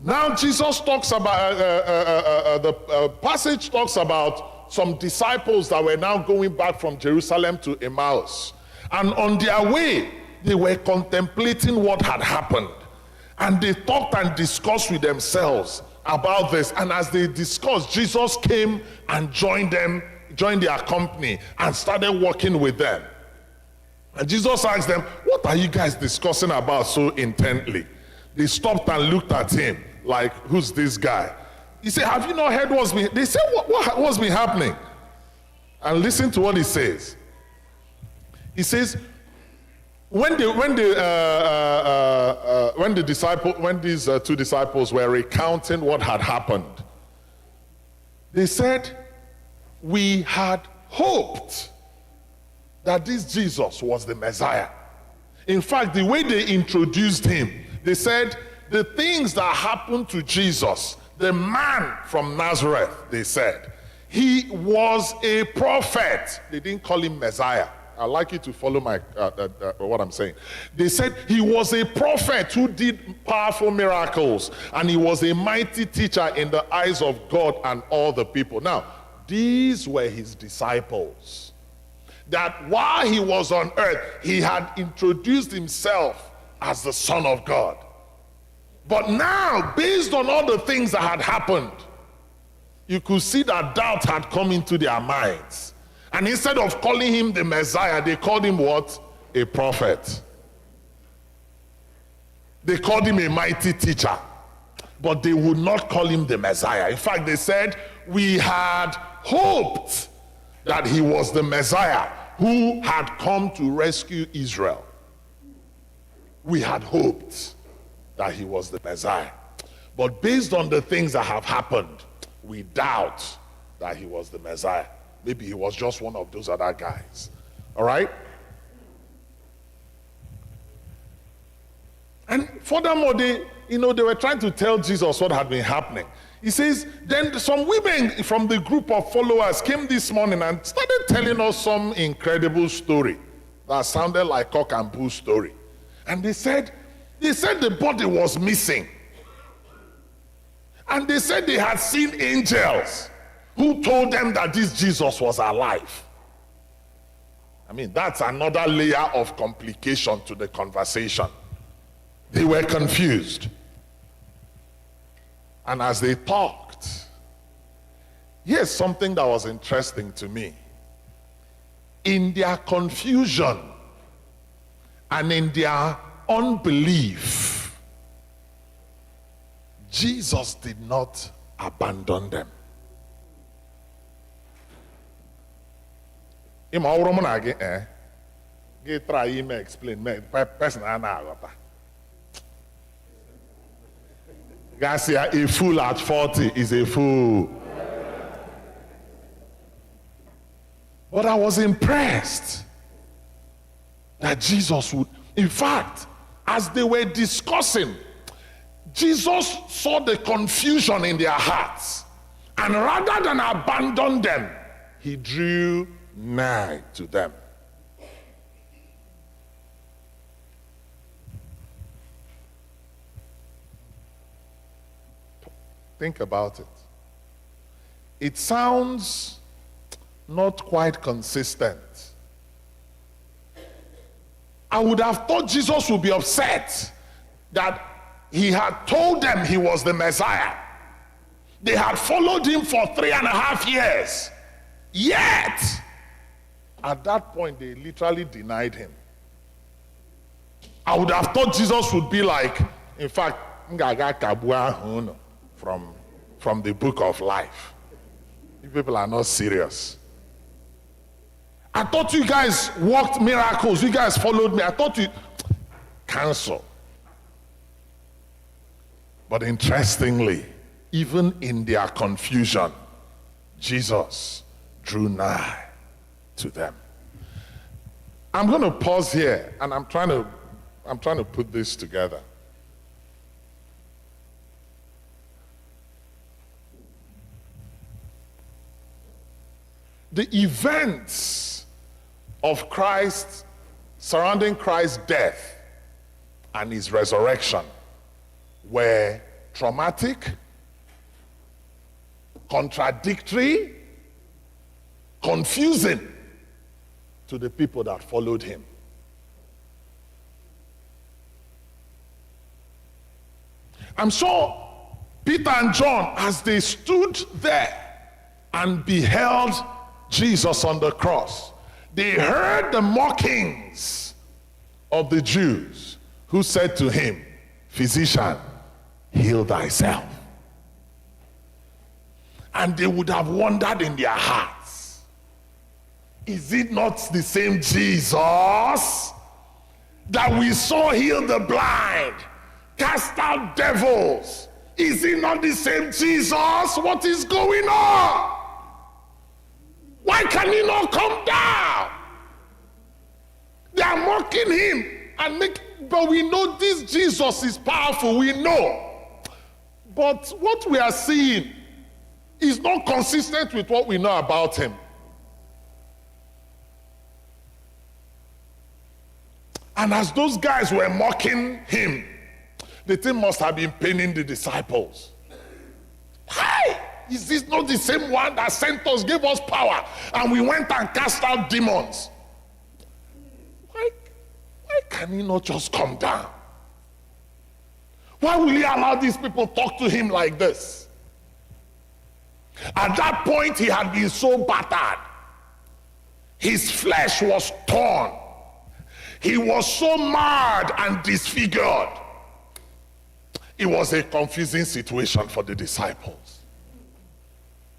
Now Jesus talks about, the passage talks about some disciples that were now going back from Jerusalem to Emmaus. And on their way, they were contemplating what had happened. And they talked and discussed with themselves about this. And as they discussed, Jesus came and joined their company and started working with them. And Jesus asked them, "What are you guys discussing about so intently?" They stopped and looked at him like, "Who's this guy?" He said, "Have you not heard what's been?" They said, what's been happening? And listen to what he says. He says, when these two disciples were recounting what had happened, they said, "We had hoped that this Jesus was the Messiah." In fact, the way they introduced him, they said, the things that happened to Jesus, the man from Nazareth, they said, he was a prophet. They didn't call him Messiah. I'd like you to follow my what I'm saying. They said he was a prophet who did powerful miracles, and he was a mighty teacher in the eyes of God and all the people. Now, these were his disciples. That while he was on earth, he had introduced himself as the Son of God. But now, based on all the things that had happened, you could see that doubt had come into their minds. And instead of calling him the Messiah, they called him what? A prophet. They called him a mighty teacher. But they would not call him the Messiah. In fact, they said, "We had hoped that he was the Messiah who had come to rescue Israel. We had hoped that he was the Messiah. But based on the things that have happened, we doubt that he was the Messiah. Maybe he was just one of those other guys." All right? And furthermore, they were trying to tell Jesus what had been happening. He says, then some women from the group of followers came this morning and started telling us some incredible story that sounded like cock and bull story. And they said the body was missing. And they said they had seen angels who told them that this Jesus was alive. I mean, that's another layer of complication to the conversation. They were confused. And as they talked, here's something that was interesting to me. In their confusion and in their unbelief, Jesus did not abandon them. Try to explain. Guys, a fool at 40 is a fool. But I was impressed that Jesus would, in fact, as they were discussing, Jesus saw the confusion in their hearts, and rather than abandon them, he drew nigh to them. Think about it. It sounds not quite consistent. I would have thought Jesus would be upset that he had told them he was the Messiah. They had followed him for 3.5 years. Yet, at that point, they literally denied him. I would have thought Jesus would be like, in fact, from the book of life. You people are not serious. I thought you guys worked miracles. You guys followed me. I thought you cancel. But interestingly, even in their confusion, Jesus drew nigh to them. I'm going to pause here, and I'm trying to put this together. The events of Christ, surrounding Christ's death and his resurrection, were traumatic, contradictory, confusing to the people that followed him. I'm sure Peter and John, as they stood there and beheld Jesus on the cross, they heard the mockings of the Jews who said to him, "Physician, heal thyself." And they would have wondered in their hearts, is it not the same Jesus that we saw heal the blind, cast out devils? Is it not the same Jesus? What is going on? Why can he not come down? They are mocking him but we know this Jesus is powerful, we know. But what we are seeing is not consistent with what we know about him. And as those guys were mocking him, the thing must have been paining the disciples. Hi! Is this not the same one that sent us, gave us power, and we went and cast out demons? Why can he not just come down? Why will he allow these people talk to him like this? At that point, he had been so battered. His flesh was torn. He was so marred and disfigured. It was a confusing situation for the disciples.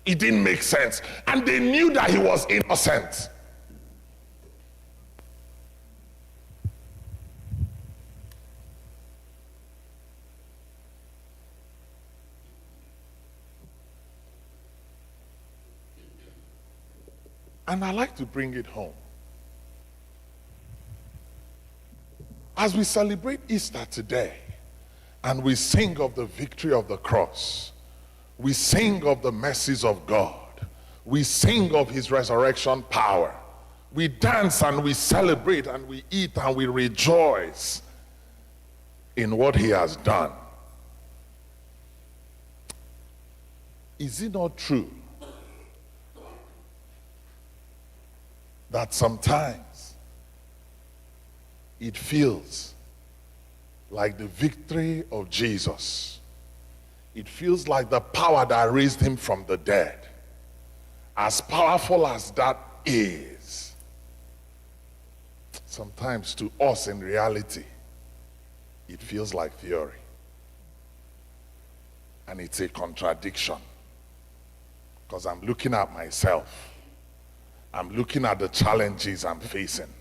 It didn't make sense. And they knew that he was innocent. And I like to bring it home. As we celebrate Easter today, and we sing of the victory of the cross, we sing of the mercies of God, we sing of his resurrection power, we dance and we celebrate and we eat and we rejoice in what he has done. Is it not true that sometimes it feels like the victory of Jesus, it feels like the power that raised him from the dead, as powerful as that is, sometimes to us in reality, it feels like theory. And it's a contradiction. Because I'm looking at myself. I'm looking at the challenges I'm facing.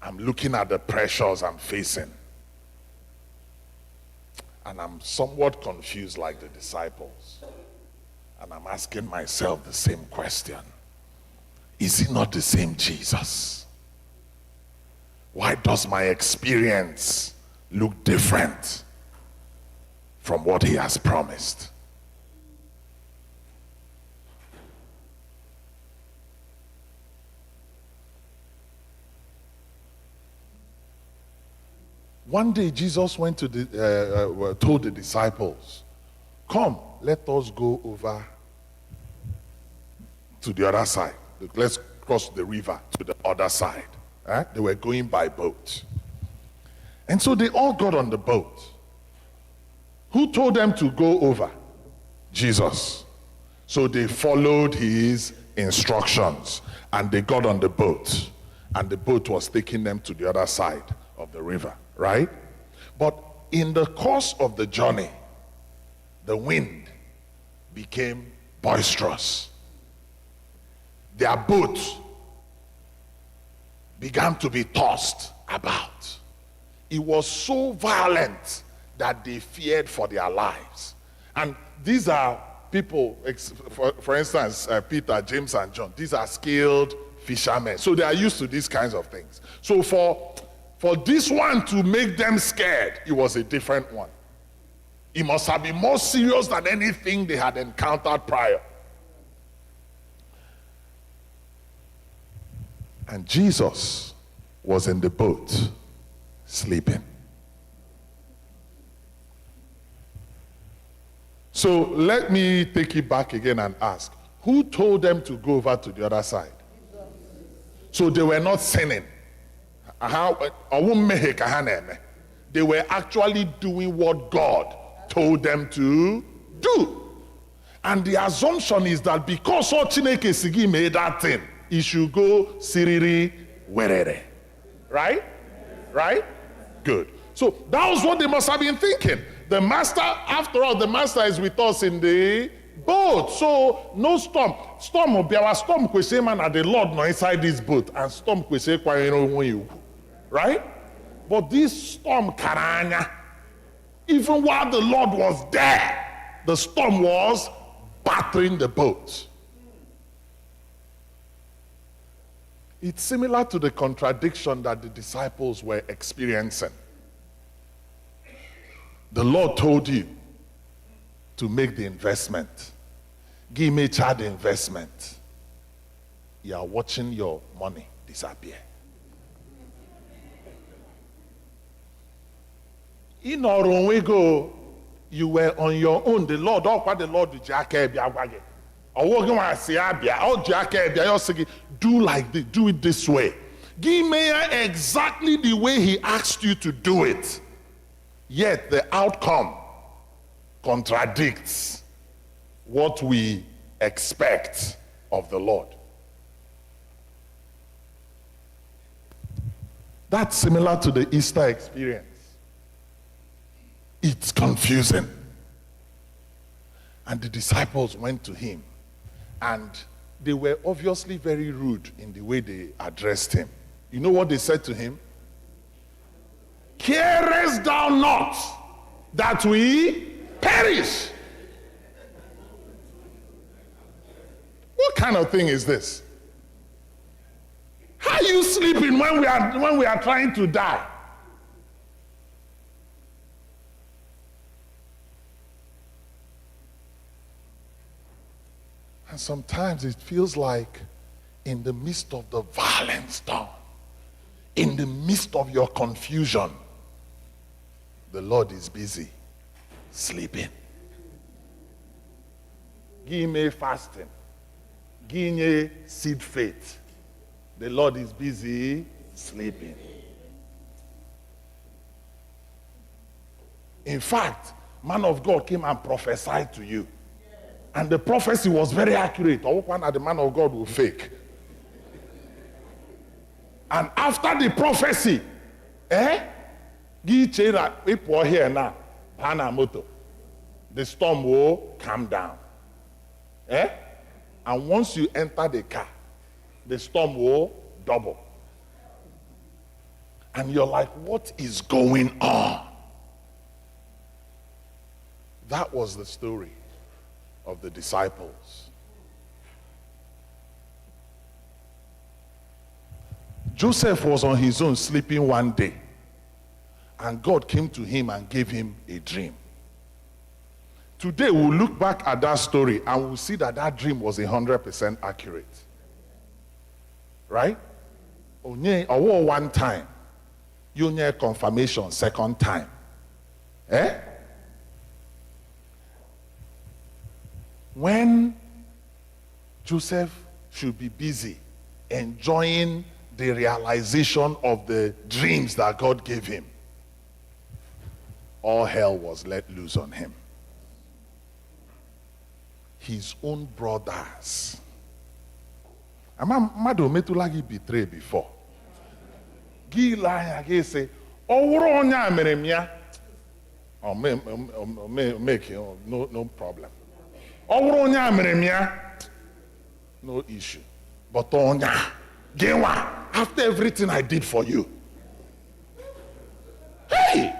I'm looking at the pressures I'm facing. And I'm somewhat confused like the disciples. And I'm asking myself the same question. Is it not the same Jesus? Why does my experience look different from what he has promised? One day Jesus went to told the disciples, "Come, let us go over to the other side. Let's cross the river to the other side." They were going by boat. And so they all got on the boat. Who told them to go over? Jesus. So they followed his instructions and they got on the boat. And the boat was taking them to the other side of the river, right? But in the course of the journey, the wind became boisterous. Their boat began to be tossed about. It was so violent that they feared for their lives. And these are people, for instance, Peter, James, and John. These are skilled fishermen. So they are used to these kinds of things. So for this one to make them scared, it was a different one. It must have been more serious than anything they had encountered prior. And Jesus was in the boat, sleeping. So let me take it back again and ask, who told them to go over to the other side? So they were not sinning. They were actually doing what God told them to do. And the assumption is that because Chineke Sigi made that thing, it should go siriri werere. Right? Right? Good. So that was what they must have been thinking. The master, after all, the master is with us in the boat. So no storm. Storm will be our storm kwese man at the Lord no inside this boat. And storm kwese kwa you. Right? But this storm karanya, even while the Lord was there, the storm was battering the boat. It's similar to the contradiction that the disciples were experiencing. The Lord told you to make the investment. Give me the investment. You are watching your money disappear. In our own way go, you were on your own. The Lord, the Lord do like this, do it this way. Give me exactly the way he asked you to do it. Yet the outcome contradicts what we expect of the Lord. That's similar to the Easter experience. It's confusing. And the disciples went to him, and they were obviously very rude in the way they addressed him. You know what they said to him? Carest thou not that we perish? What kind of thing is this? How are you sleeping when we are trying to die? And sometimes it feels like in the midst of the violent storm, in the midst of your confusion, the Lord is busy sleeping. Give me fasting. Give me seed faith. The Lord is busy sleeping. In fact, man of God came and prophesied to you. And the prophecy was very accurate. One the man of God will fake. And after the prophecy, people here now, Panamoto, the storm will calm down. And once you enter the car, the storm will double. And you're like, what is going on? That was the story of the disciples. Joseph was on his own sleeping one day, and God came to him and gave him a dream. Today we'll look back at that story and we'll see that that dream was 100% accurate. Right? One time, you need confirmation second time. When Joseph should be busy enjoying the realization of the dreams that God gave him, all hell was let loose on him. His own brothers. Mado metulagi betray before. Gila ya say, "Oh, onya meremia." Oh, make no problem. Oh, onya meremia, no issue. But onya, gewa, after everything I did for you, hey.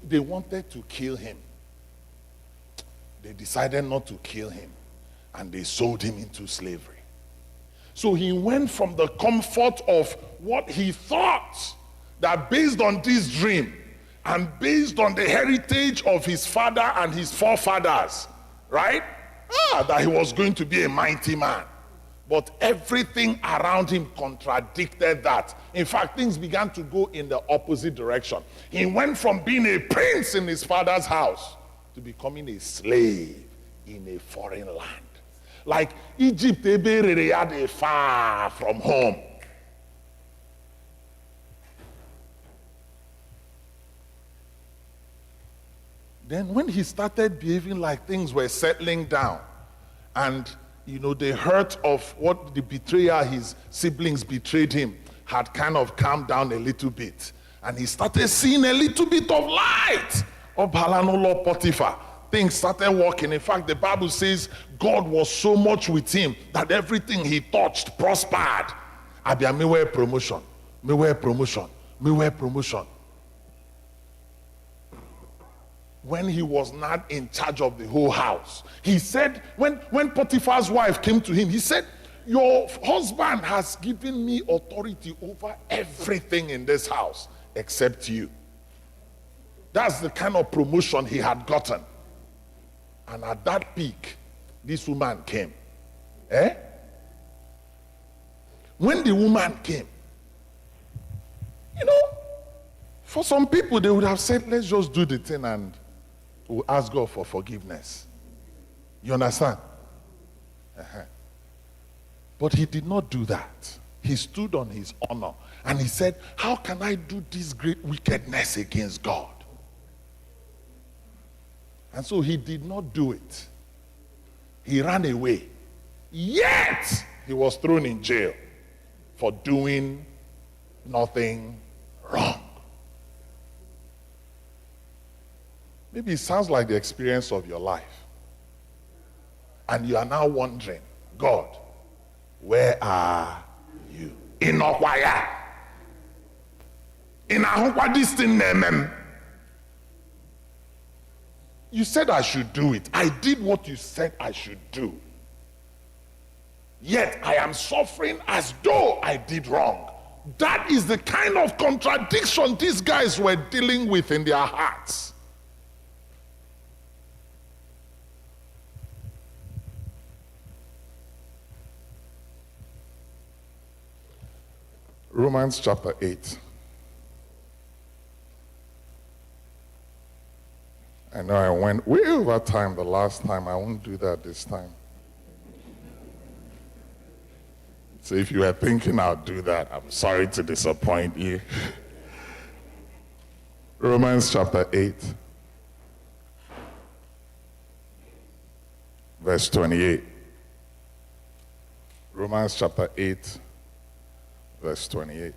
They wanted to kill him. They decided not to kill him, and they sold him into slavery. So he went from the comfort of what he thought, that based on this dream and based on the heritage of his father and his forefathers, right? That he was going to be a mighty man. But everything around him contradicted that. In fact, things began to go in the opposite direction. He went from being a prince in his father's house to becoming a slave in a foreign land. Like Egypt, they far from home. Then when he started behaving like things were settling down, and the hurt of what the betrayal his siblings betrayed him had kind of calmed down a little bit, and he started seeing a little bit of light of Balanolo Potiphar. Things started working. In fact, the Bible says God was so much with him that everything he touched prospered. Abia me promotion, me promotion. When he was not in charge of the whole house, he said, when Potiphar's wife came to him, he said, your husband has given me authority over everything in this house except you. That's the kind of promotion he had gotten. And at that peak, this woman came. When the woman came, for some people, they would have said, let's just do the thing and we'll ask God for forgiveness. You understand? But he did not do that. He stood on his honor and he said, how can I do this great wickedness against God? And so he did not do it. He ran away. Yet he was thrown in jail for doing nothing wrong. Maybe it sounds like the experience of your life. And you are now wondering, God, where are you? In Okwaya. In Ahokwa, this thing, you said I should do it. I did what you said I should do. Yet I am suffering as though I did wrong. That is the kind of contradiction these guys were dealing with in their hearts. Romans chapter 8. I know I went way over time the last time. I won't do that this time. So if you were thinking I'll do that, I'm sorry to disappoint you. Romans chapter 8, verse 28. Romans chapter 8, verse 28.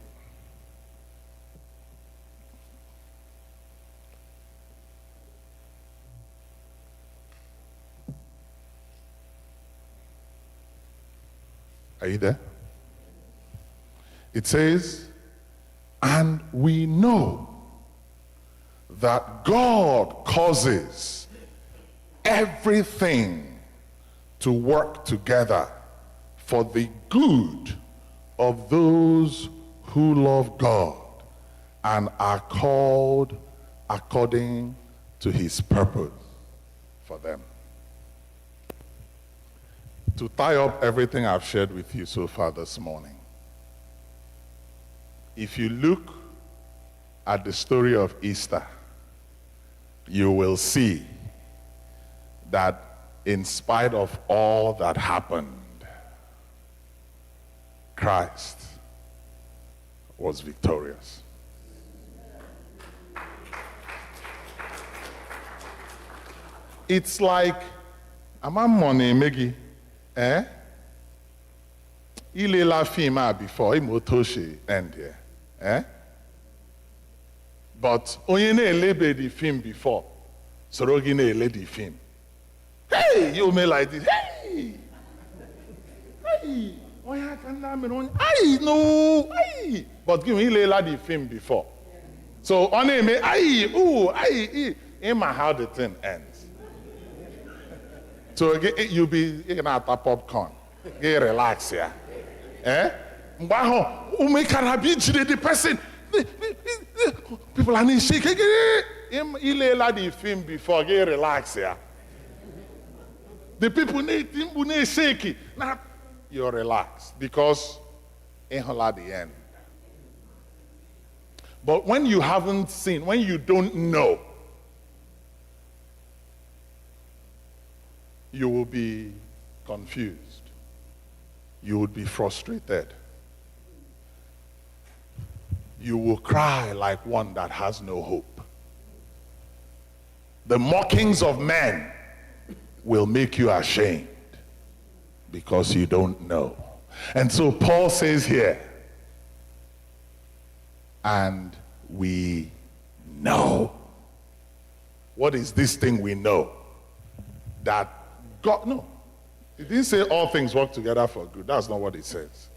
Are you there? It says, and we know that God causes everything to work together for the good of those who love God and are called according to his purpose for them. To tie up everything I've shared with you so far this morning, if you look at the story of Easter, you will see that in spite of all that happened, Christ was victorious. It's like, I'm a money, Meggie. Ilela film before Imotoshi end here. But onye na-elebe the film before, Sorogi na-ele the film. Hey, you may like this. Hey, no, hey. But give me Ilela the film before. So on me, Emma how the thing ends. So you'll be gonna have popcorn. Get relax here. The person. People are in shake. Ilela the film before. Get relax here. The people need shaky. Now you're relaxed because ịhụla the end. But when you haven't seen, when you don't know, you will be confused. You will be frustrated. You will cry like one that has no hope. The mockings of men will make you ashamed because you don't know. And so Paul says here, and we know. What is this thing we know? That God, no. It didn't say all things work together for good. That's not what it says.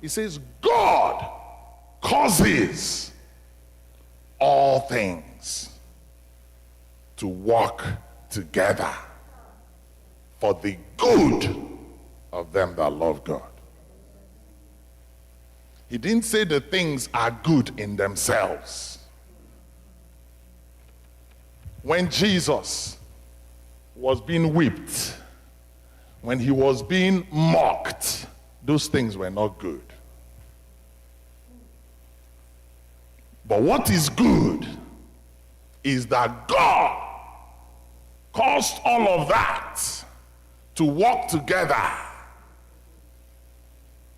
It says God causes all things to work together for the good of them that love God. He didn't say the things are good in themselves. When Jesus was being whipped, when he was being mocked, those things were not good. But what is good is that God caused all of that to work together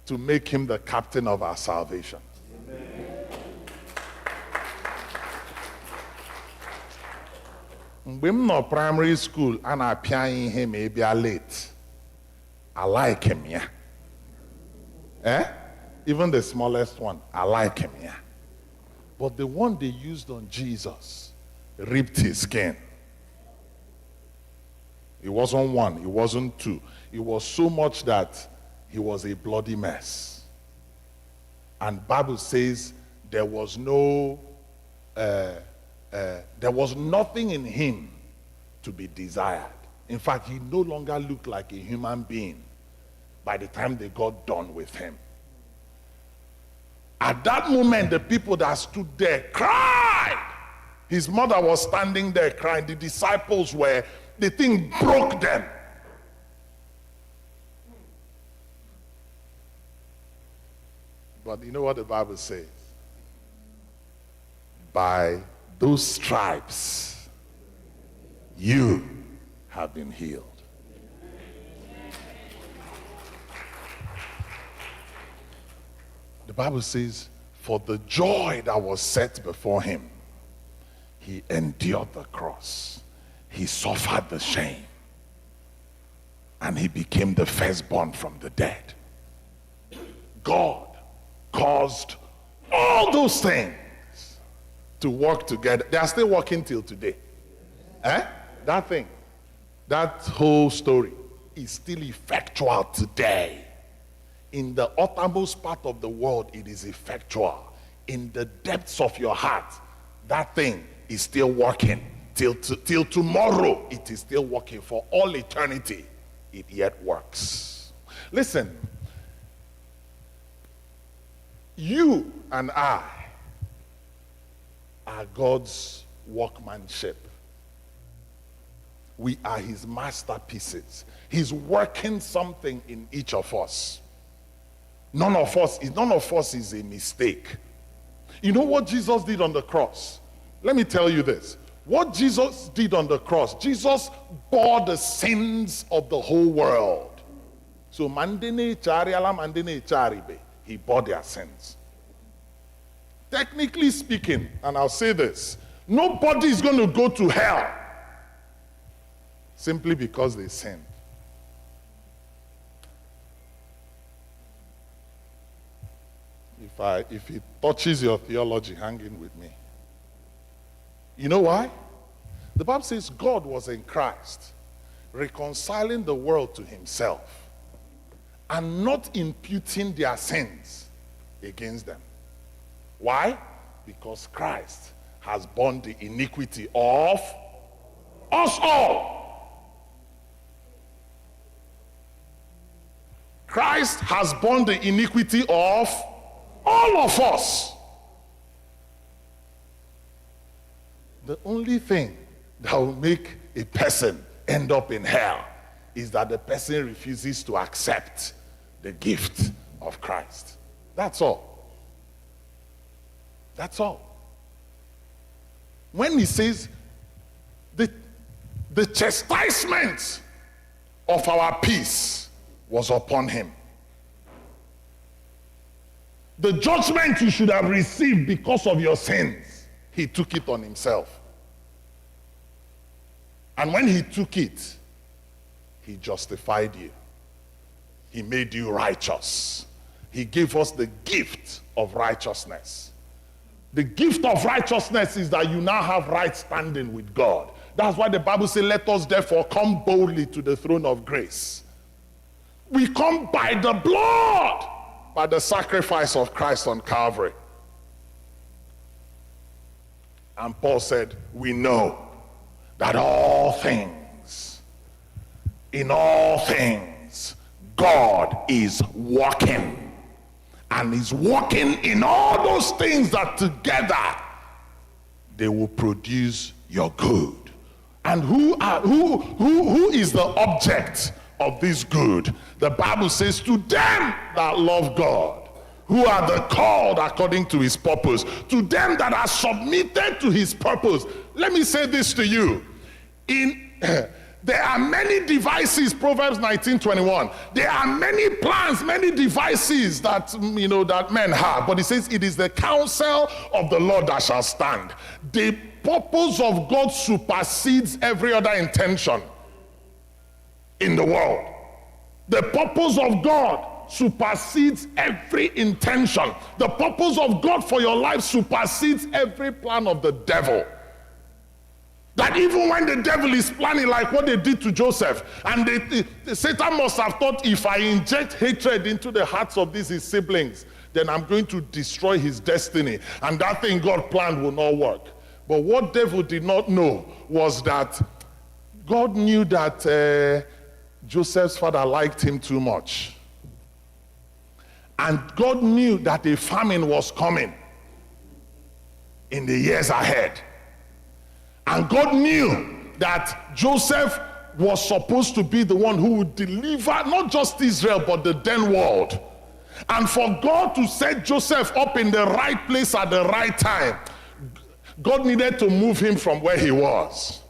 to make him the captain of our salvation. Mgbe m nọ primary school, a na-apịa ihe ma ị bịa late. I like him, yeah. Even the smallest one, I like him, yeah. But the one they used on Jesus ripped his skin. It wasn't one, it wasn't two. It was so much that he was a bloody mess. And Bible says there was no, there was nothing in him to be desired. In fact, he no longer looked like a human being by the time they got done with him. At that moment, the people that stood there cried. His mother was standing there crying. The disciples were, the thing broke them. But you know what the Bible says? By those stripes, you have been healed. The Bible says, for the joy that was set before him, he endured the cross. He suffered the shame. And he became the firstborn from the dead. God caused all those things to work together. They are still working till today. That thing, that whole story is still effectual today. In the uttermost part of the world, it is effectual. In the depths of your heart, that thing is still working. Till tomorrow, it is still working. For all eternity, it yet works. Listen, you and I are God's workmanship. We are his masterpieces. He's working something in each of us. None of us is a mistake. You know what Jesus did on the cross? Let me tell you this. What Jesus did on the cross, Jesus bore the sins of the whole world. So he bore their sins. Technically speaking, and I'll say this, nobody is going to go to hell simply because they sinned. If it touches your theology, hang in with me. You know why? The Bible says God was in Christ, reconciling the world to himself and not imputing their sins against them. Why? Because Christ has borne the iniquity of us all. Christ has borne the iniquity of all of us. The only thing that will make a person end up in hell is that the person refuses to accept the gift of Christ. That's all. That's all. When he says the chastisement of our peace was upon him. The judgment you should have received because of your sins, he took it on himself. And when he took it, he justified you. He made you righteous. He gave us the gift of righteousness. The gift of righteousness is that you now have right standing with God. That's why the Bible says, let us therefore come boldly to the throne of grace. We come by the blood, by the sacrifice of Christ on Calvary. And Paul said, we know that all things, in all things, God is working. And he's working in all those things that together they will produce your good. And who is the object of this good? The Bible says, to them that love God, who are the called according to his purpose, to them that are submitted to his purpose. Let me say this to you. There are many devices, Proverbs 19:21. There are many plans, many devices that that men have. But it says, it is the counsel of the Lord that shall stand. The purpose of God supersedes every other intention in the world. The purpose of God supersedes every intention. The purpose of God for your life supersedes every plan of the devil. That even when the devil is planning, like what they did to Joseph, and Satan must have thought, if I inject hatred into the hearts of his siblings, then I'm going to destroy his destiny, and that thing God planned will not work. But what devil did not know was that God knew that Joseph's father liked him too much. And God knew that a famine was coming in the years ahead. And God knew that Joseph was supposed to be the one who would deliver not just Israel, but the then world. And for God to set Joseph up in the right place at the right time, God needed to move him from where he was.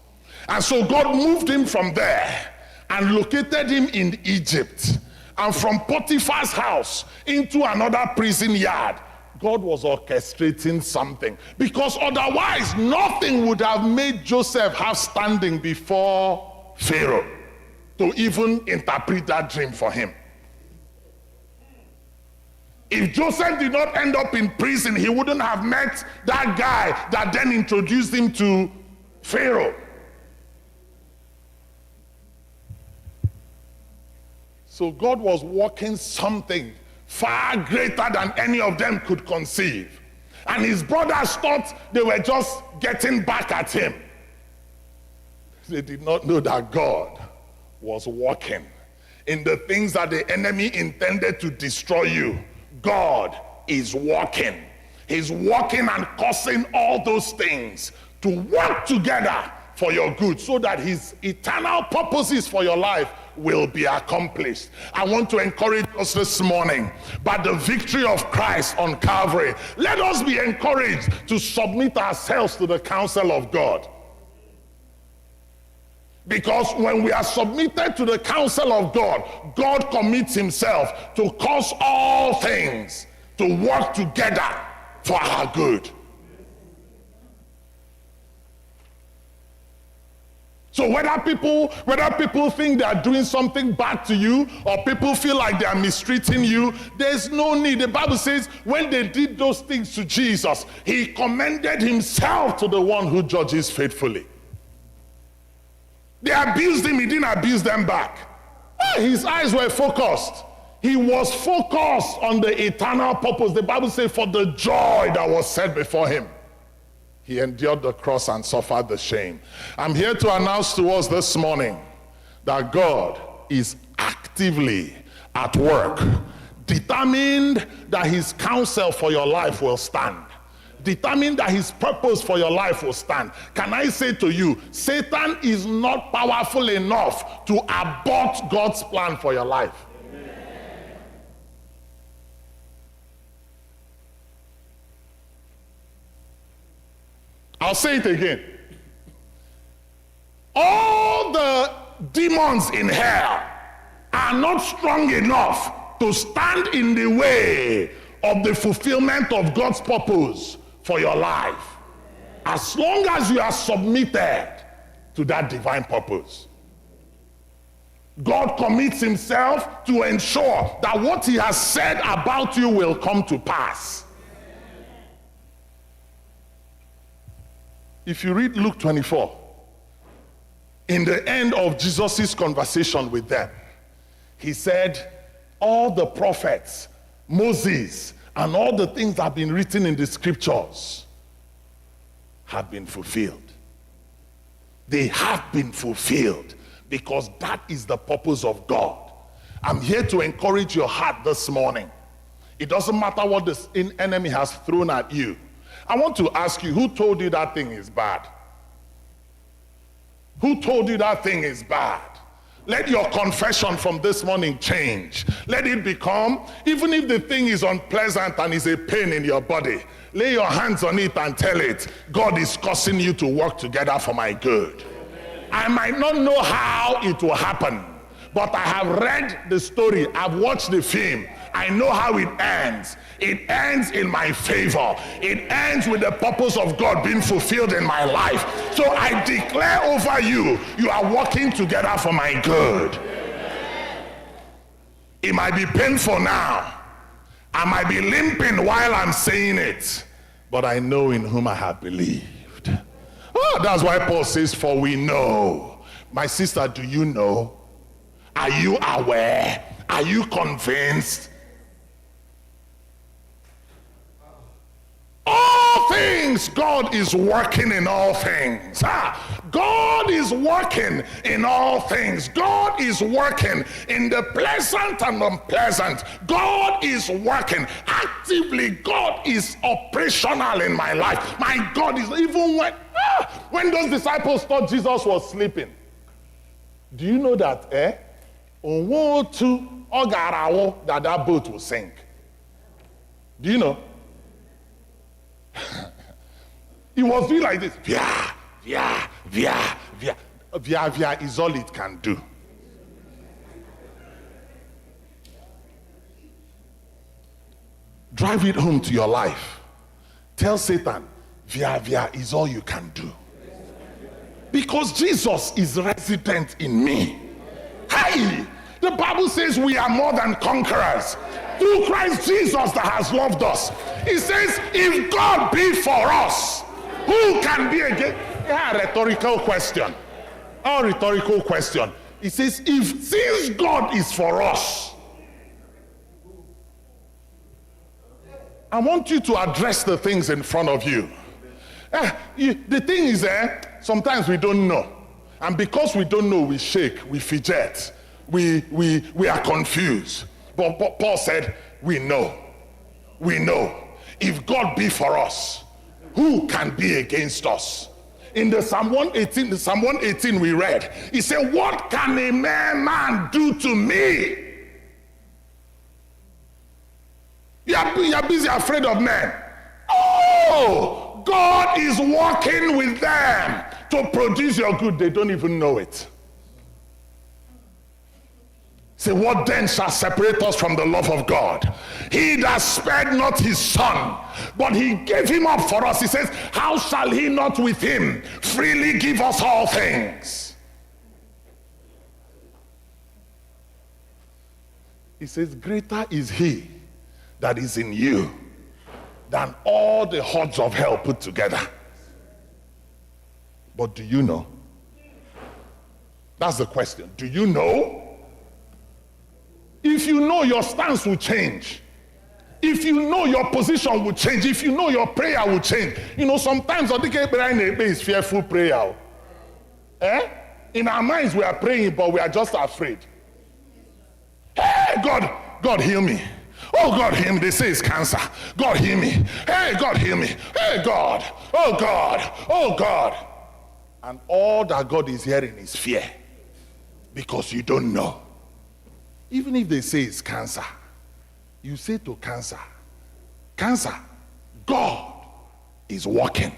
And so God moved him from there and located him in Egypt. And from Potiphar's house into another prison yard, God was orchestrating something, because otherwise nothing would have made Joseph have standing before Pharaoh to even interpret that dream for him. If Joseph did not end up in prison, he wouldn't have met that guy that then introduced him to Pharaoh. So God was working something far greater than any of them could conceive. And his brothers thought they were just getting back at him. They did not know that God was working in the things that the enemy intended to destroy you. God is working. He's working and causing all those things to work together for your good, so that his eternal purposes for your life will be accomplished. I want to encourage us this morning, by the victory of Christ on Calvary, let us be encouraged to submit ourselves to the counsel of God. Because when we are submitted to the counsel of God, God commits himself to cause all things to work together for our good. So whether people think they are doing something bad to you, or people feel like they are mistreating you, there's no need. The Bible says when they did those things to Jesus, he commended himself to the one who judges faithfully. They abused him, he didn't abuse them back. His eyes were focused. He was focused on the eternal purpose. The Bible says, for the joy that was set before him, he endured the cross and suffered the shame. I'm here to announce to us this morning that God is actively at work, determined that his counsel for your life will stand, determined that his purpose for your life will stand. Can I say to you, Satan is not powerful enough to abort God's plan for your life. I'll say it again. All the demons in hell are not strong enough to stand in the way of the fulfillment of God's purpose for your life, as long as you are submitted to that divine purpose. God commits himself to ensure that what he has said about you will come to pass. If you read Luke 24, in the end of Jesus' conversation with them, he said, all the prophets, Moses, and all the things that have been written in the scriptures have been fulfilled. They have been fulfilled because that is the purpose of God. I'm here to encourage your heart this morning. It doesn't matter what the enemy has thrown at you. I want to ask you, who told you that thing is bad? Who told you that thing is bad? Let your confession from this morning change. Let it become, even if the thing is unpleasant and is a pain in your body, lay your hands on it and tell it, God is causing you to work together for my good. I might not know how it will happen, but I have read the story, I've watched the film, I know how it ends. It ends in my favor. It ends with the purpose of God being fulfilled in my life. So I declare over you, you are working together for my good. It might be painful now. I might be limping while I'm saying it, but I know in whom I have believed. Oh, that's why Paul says, for we know. My sister, do you know? Are you aware? Are you convinced? All things, God is working in all things. God is working in all things. God is working in the pleasant and unpleasant. God is working actively. God is operational in my life. My God is, even when those disciples thought Jesus was sleeping, do you know that that boat will sink? Do you know? He was doing like this. Via is all it can do. Drive it home to your life. Tell Satan, via is all you can do. Because Jesus is resident in me. Hey, the Bible says we are more than conquerors through Christ Jesus that has loved us. It says, if God be for us, who can be against? Yeah, rhetorical question. A rhetorical question. It says, since God is for us, I want you to address the things in front of you. The thing is, sometimes we don't know. And because we don't know, we shake, we fidget, we are confused. But Paul said, we know. We know. If God be for us, who can be against us? In the Psalm 118 we read, he said, what can a man do to me? You're busy afraid of men. Oh, God is working with them to produce your good. They don't even know it. Say, what then shall separate us from the love of God? He that spared not his son, but he gave him up for us. He says, how shall he not with him freely give us all things? He says, greater is he that is in you than all the hordes of hell put together. But do you know? That's the question. Do you know? If you know, your stance will change. If you know, your position will change. If you know, your prayer will change. You know, sometimes I think is fearful prayer. In our minds we are praying, but we are just afraid. Hey, God heal me. Oh, God heal me. They say it's cancer. God heal me. Hey, God heal me. Hey, God. Oh, God. Oh, God. And all that God is hearing is fear. Because you don't know. Even if they say it's cancer, you say to cancer, God is working.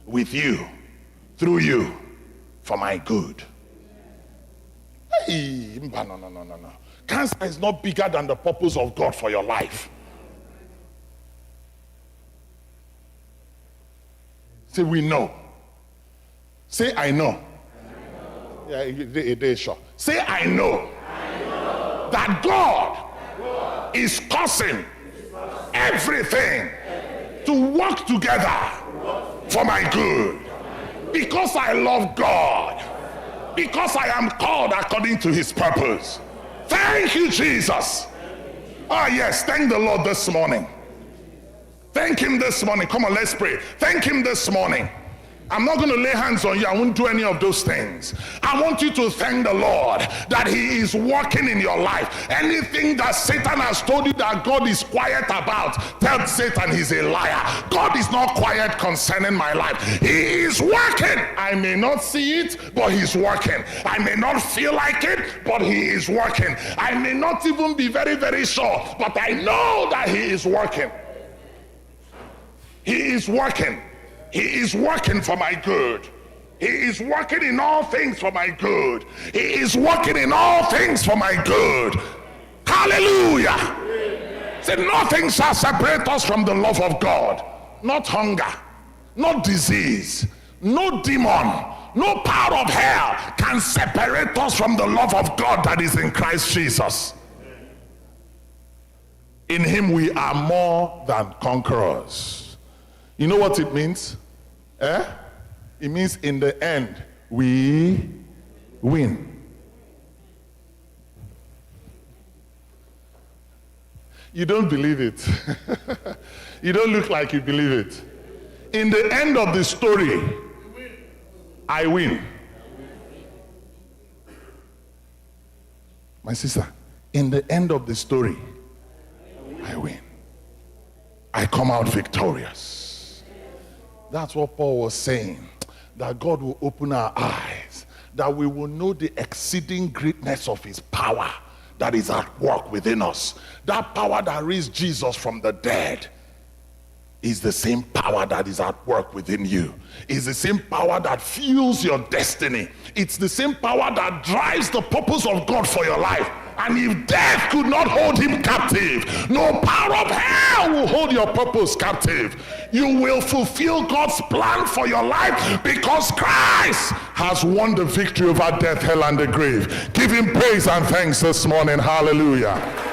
with you, through you, for my good. Hey, no. Cancer is not bigger than the purpose of God for your life. Say, we know. Say, I know. Yeah, it is sure. Say, I know that God is causing everything to work together for my good. Because I love God. Because I am called according to his purpose. Thank you, Jesus. Ah, yes, thank the Lord this morning. Thank him this morning. Come on, let's pray. Thank him this morning. I'm not going to lay hands on you. I won't do any of those things. I want you to thank the Lord that he is working in your life. Anything that Satan has told you that God is quiet about, tell Satan he's a liar. God is not quiet concerning my life. He is working. I may not see it, but he's working. I may not feel like it, but he is working. I may not even be very, very sure, but I know that he is working. He is working. He is working for my good. He is working in all things for my good. He is working in all things for my good. Hallelujah. Say, nothing shall separate us from the love of God. Not hunger, not disease, no demon, no power of hell can separate us from the love of God that is in Christ Jesus. In him we are more than conquerors. You know what it means? It means in the end, we win. You don't believe it. You don't look like you believe it. In the end of the story, I win. My sister, in the end of the story, I win. I come out victorious. That's what Paul was saying, that God will open our eyes, that we will know the exceeding greatness of his power that is at work within us. That power that raised Jesus from the dead is the same power that is at work within you. It's the same power that fuels your destiny. It's the same power that drives the purpose of God for your life. And if death could not hold him captive, no power of hell will hold your purpose captive. You will fulfill God's plan for your life because Christ has won the victory over death, hell, and the grave. Give him praise and thanks this morning. Hallelujah.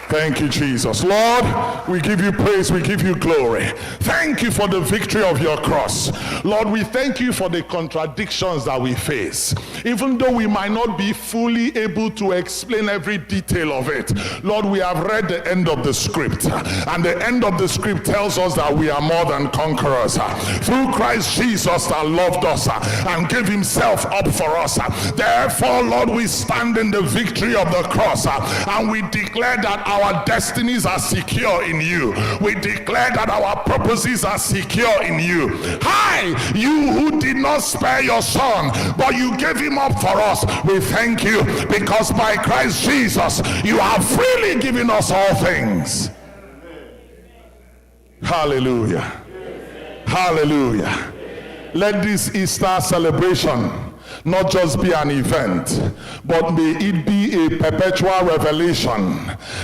Thank you, Jesus. Lord, we give you praise, we give you glory. Thank you for the victory of your cross. Lord, we thank you for the contradictions that we face. Even though we might not be fully able to explain every detail of it, Lord, we have read the end of the script. And the end of the script tells us that we are more than conquerors. Through Christ Jesus that loved us and gave himself up for us. Therefore, Lord, we stand in the victory of the cross and we declare that our destinies are secure in you. We declare that our purposes are secure in you. Hi, you who did not spare your son, but you gave him up for us. We thank you because by Christ Jesus, you have freely given us all things. Hallelujah. Hallelujah. Let this Easter celebration not just be an event, but may it be a perpetual revelation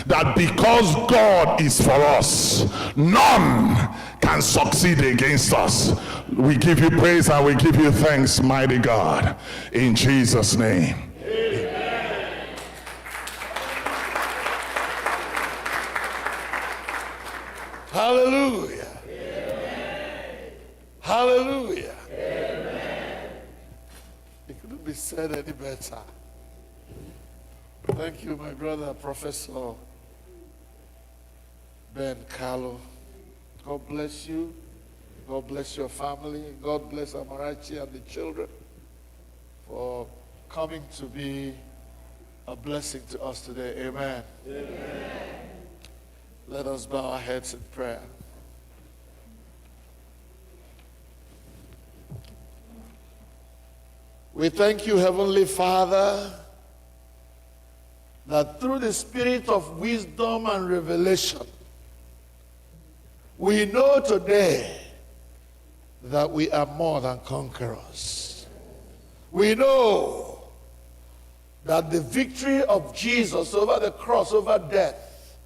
that because God is for us, none can succeed against us. We give you praise and we give you thanks, mighty God, in Jesus' name. Amen. Hallelujah. Amen. Hallelujah. It couldn't be said any better. Thank you, my brother, Professor Ben Carlo. God bless you. God bless your family. God bless Amarachi and the children for coming to be a blessing to us today. Amen. Amen. Let us bow our heads in prayer. We thank you, Heavenly Father, that through the spirit of wisdom and revelation, We know today that we are more than conquerors. We know that the victory of Jesus over the cross, over death,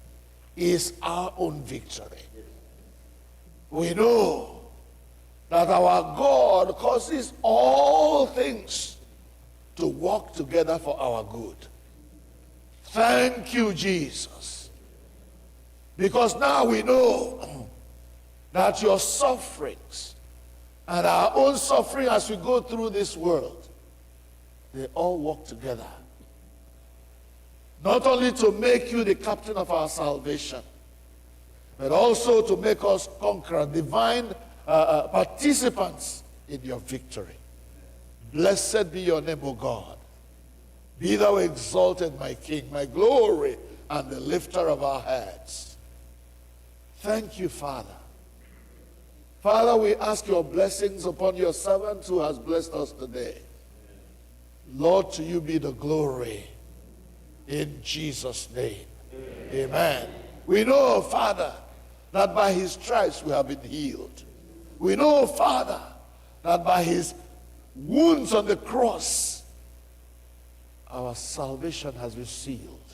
is our own victory. We know that our God causes all things to work together for our good. Thank you, Jesus. Because now we know that your sufferings and our own suffering as we go through this world, they all work together. Not only to make you the captain of our salvation, but also to make us conqueror, divine participants in your victory. Blessed be your name, O God. Be thou exalted, my King, my glory, and the lifter of our heads. Thank you, Father. Father, we ask your blessings upon your servant who has blessed us today. Lord, to you be the glory. In Jesus' name. Amen. We know, Father, that by his stripes we have been healed. We know, Father, that by his wounds on the cross, our salvation has been sealed.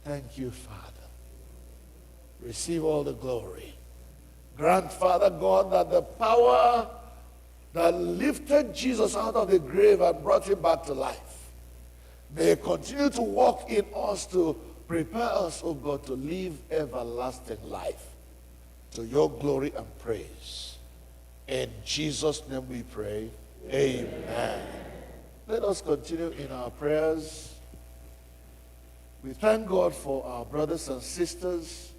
Thank you, Father. Receive all the glory. Grant, Father God, that the power that lifted Jesus out of the grave and brought him back to life may continue to walk in us to prepare us, oh God, to live everlasting life to your glory and praise. In Jesus' name we pray. Amen. Let us continue in our prayers. We thank God for our brothers and sisters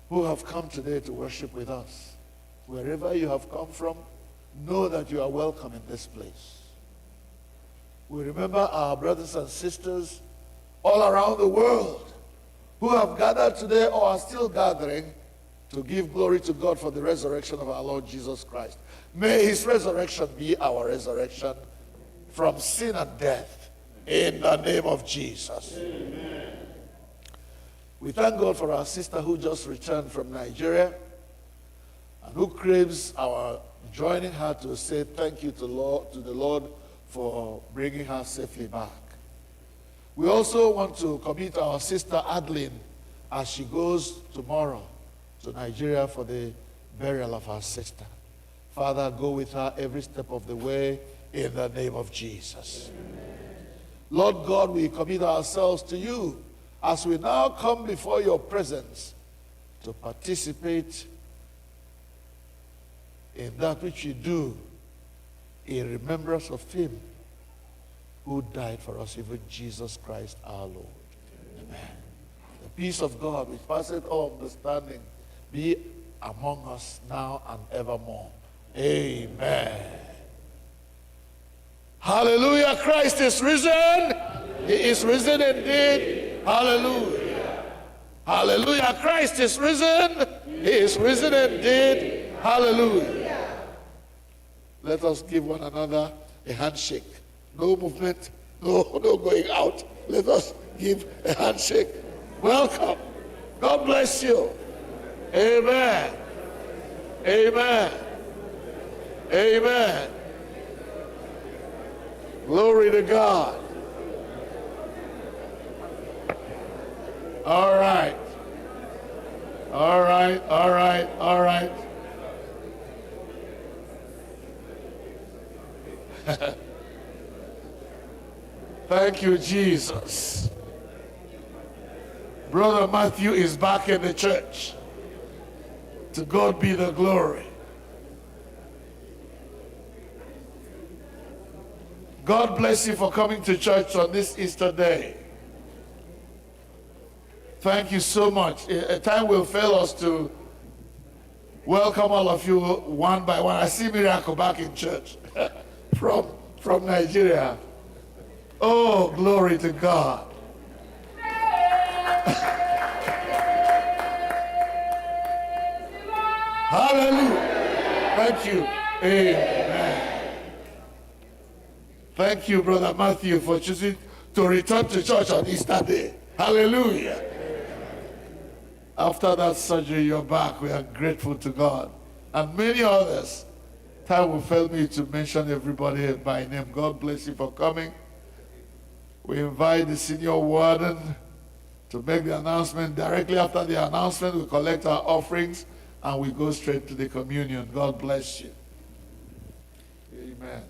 who have come today to worship with us. Wherever you have come from, know that you are welcome in this place. We remember our brothers and sisters all around the world who have gathered today or are still gathering to give glory to God for the resurrection of our Lord Jesus Christ. May his resurrection be our resurrection from sin and death in the name of Jesus. Amen. We thank God for our sister who just returned from Nigeria and who craves our joining her to say thank you to the Lord for bringing her safely back. We also want to commit our sister Adeline as she goes tomorrow to Nigeria for the burial of our sister. Father, go with her every step of the way in the name of Jesus. Amen. Lord God, we commit ourselves to you as we now come before your presence to participate in that which you do in remembrance of him who died for us, even Jesus Christ our Lord. Amen. The peace of God, which passeth all understanding, be among us now and evermore. Amen. Hallelujah. Christ is risen. He is risen indeed. Hallelujah. Hallelujah. Christ is risen. He is risen indeed. Hallelujah. Let us give one another a handshake. No movement, no going out. Let us give a handshake. Welcome. God bless you. Amen. Amen. Amen. Glory to God. All right. All right, all right, all right. Thank you, Jesus. Brother Matthew is back in the church. To God be the glory. God bless you for coming to church on this Easter day. Thank you so much. A time will fail us to welcome all of you one by one. I see Miracle back in church from Nigeria. Oh, glory to God. Hallelujah. Thank you. Amen. Thank you, Brother Matthew, for choosing to return to church on Easter Day. Hallelujah. After that surgery, you're back. We are grateful to God. And many others. Time will fail me to mention everybody by name. God bless you for coming. We invite the senior warden to make the announcement. Directly after the announcement, we collect our offerings and we go straight to the communion. God bless you. Amen.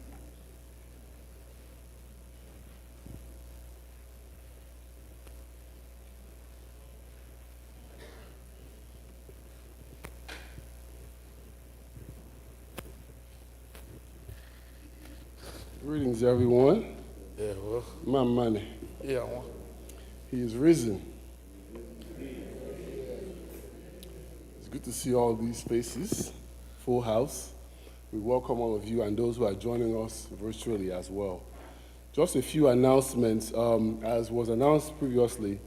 Greetings, everyone. Yeah, well, My money. yeah, well. He is risen. It's good to see all these faces, full house. We welcome all of you and those who are joining us virtually as well. Just a few announcements. As was announced previously,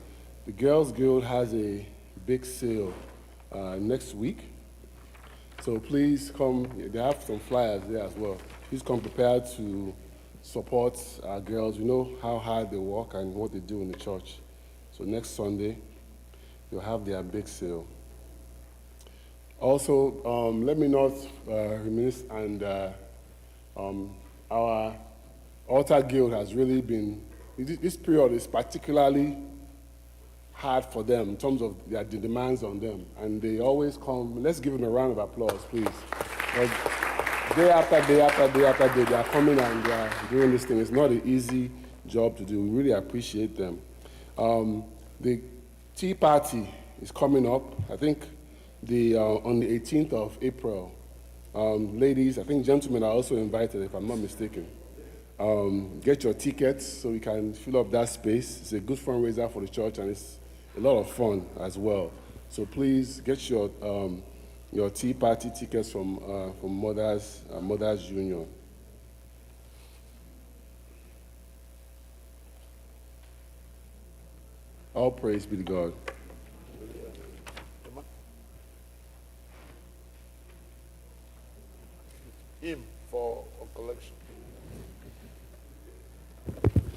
the Girls Guild has a big sale next week. So please come, they have some flyers there as well. Please come prepared to support our girls. We know how hard they work and what they do in the church. So next Sunday, they'll have their big sale. Also, let me not reminisce, and our altar guild has really been, this period is particularly hard for them in terms of the demands on them. And they always come. Let's give them a round of applause, please. Day after day after day after day, they are coming and they are doing this thing. It's not an easy job to do. We really appreciate them. The tea party is coming up, I think, on the 18th of April. Ladies, I think gentlemen are also invited, if I'm not mistaken. Get your tickets so we can fill up that space. It's a good fundraiser for the church, and it's a lot of fun as well. So please get your tea party tickets from Mothers Union. All praise be to God. Him for a collection.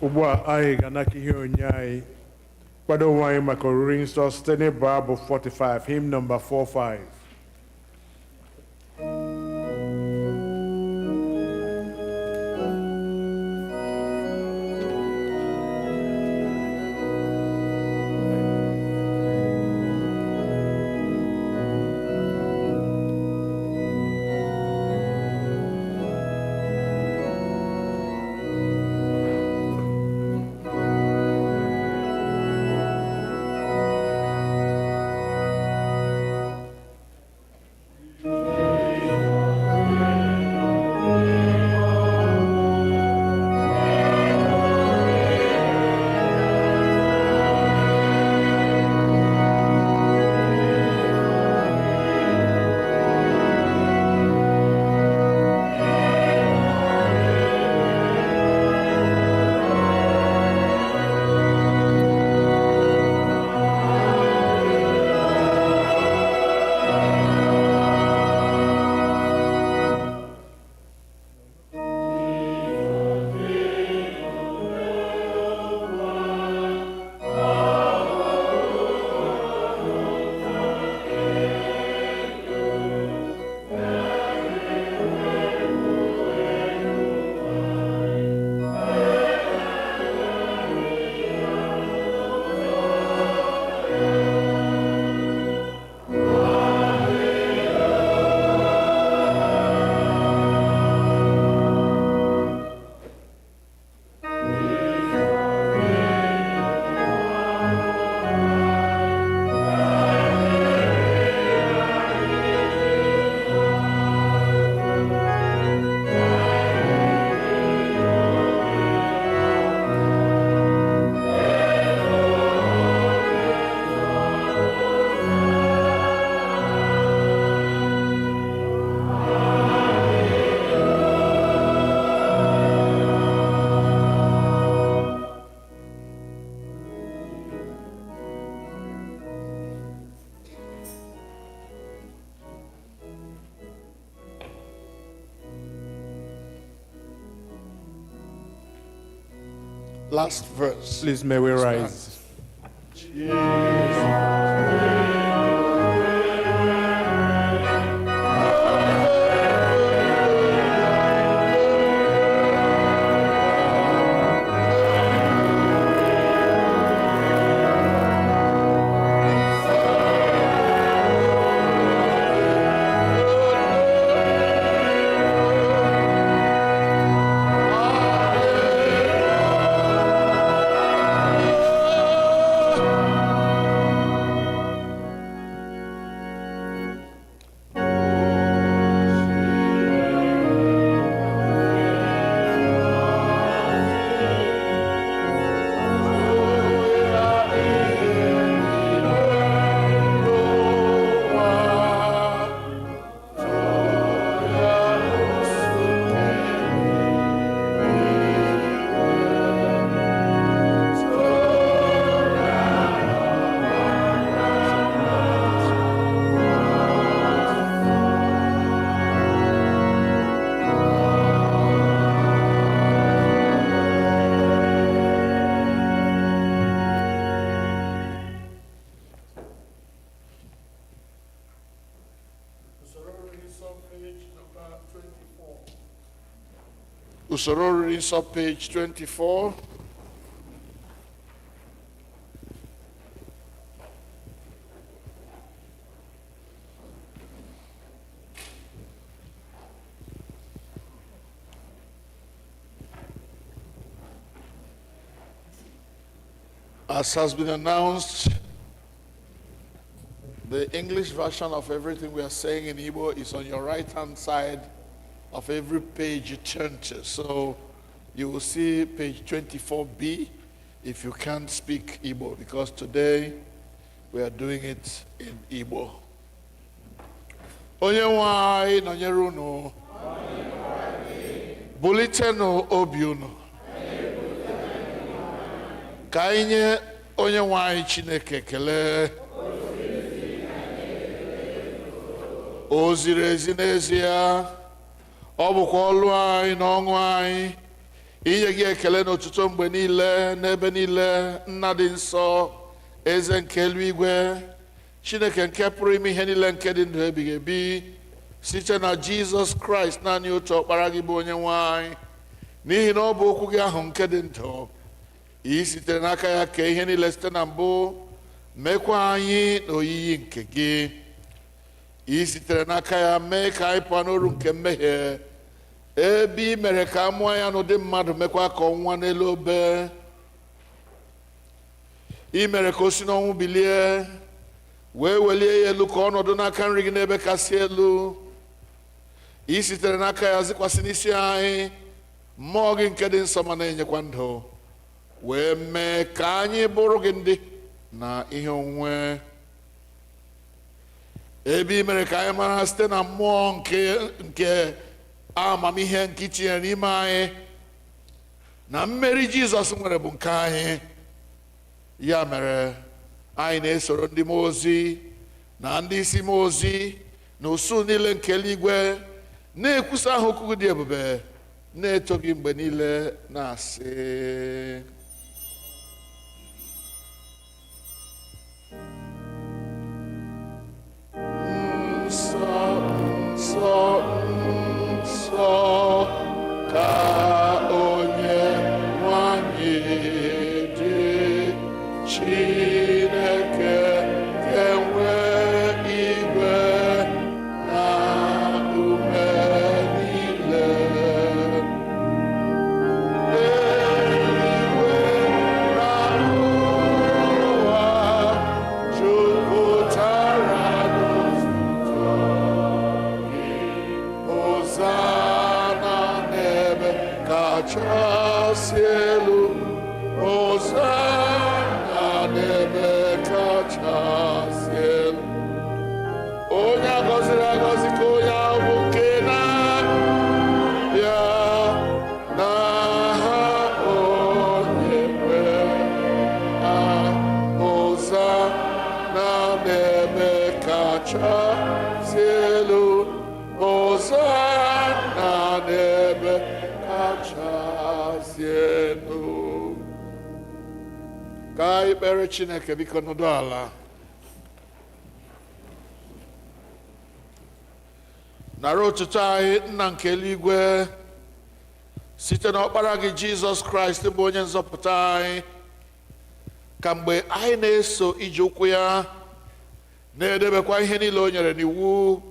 Ugbu a anyị ga-anaka ihe onyinye anyị kwado onwe anyị maka oriri nsọ site n'ịbụ abụ 45 hymn number 45. Last verse. Please may we rise. Jesus. Usoro Oriri Nsọ, page 24. As has been announced, the English version of everything we are saying in Igbo is on your right-hand side of every page you turn to. So you will see page 24B if you can't speak Igbo, because today we are doing it in Igbo. Onye nwe anyị nọnyere unu. Bulitenu obi unu. Ka anyị nye onye nwe anyị Chineke ekele. O ziri ezi n'ezie, ọ bụkwa ọlụ anyị na ọṅụ anyị inye gị ekele n'otuto mgbe niile n'ebe niile. Nna dị nsọ, eze nke eluigwe, Chineke nke pụrụ ime ihe niile nke dị ndụ ebighị ebi, site na Jizọs Kraịst naanị otu ọkpara gị bụ onye nwe anyị, n'ihi na ọ bụ okwu gị ahụ nke dị ndụ. I sitere n'aka ya kee ihe niile site na mbụ, mekwa anyị n'oyiyi nke gị. I sitere n'aka ya mee ka anyị pụọ n'oru nke mmehie, ebe i mere ka a mụọ ya n'ụdị mmadụ, mekwa ka ọ nwụọ n'elu obe. I mere ka o si n'ọnwụ bilie, wee welie ya elu ka ọnọdụ n'aka nri gị n'ebe kasị elu. I sitere n'aka ya zikwasị n'isi anyị mmụọ gị nke dị nsọ ma na-enyekwa ndụ, wee mee ka anyị bụrụ gị ndị na ihe onwunwe. Ebe i mere ka anyị mara site na mmụọ nke amamihe nke itinyere n'ime anyị na mmeri Jizọs nwere bụ nke anyị. Ya mere anyị na-esoro ndị mmụọ ozi na ndị isi mmụọ ozi na usuu niile nke eluigwe, na-ekwusa aha okwu dị ebube, na-eto gị mgbe niile, na-asị: Nsọ, nsọ, nsọ ka onye nwanyị dị, Chineke ga-enwe igwe na ume niile. Eluigwe na ụwa jupụtara n'otuto gị. Hosana n'ebe kachasị elu, Hosana n'ebe kachasị elu. Onye a gọziri agọzi ka onye ahụ bụ nke na-abịa n'aha onye nwe anyị. Hosana n'ebe kachasị elu, Hosana n'ebe kachasị elu. Ka anyị kpere Chineke. Biko nọdụ ala. Nara otuto anyị, Nna nke eluigwe, site n'ọkpara gị Jizọs Kraịst bụ onye nzọpụta anyị, ka mgbe anyị na-eso ije ụkwụ ya, na-edebekwa ihe niile o nyere n'iwu,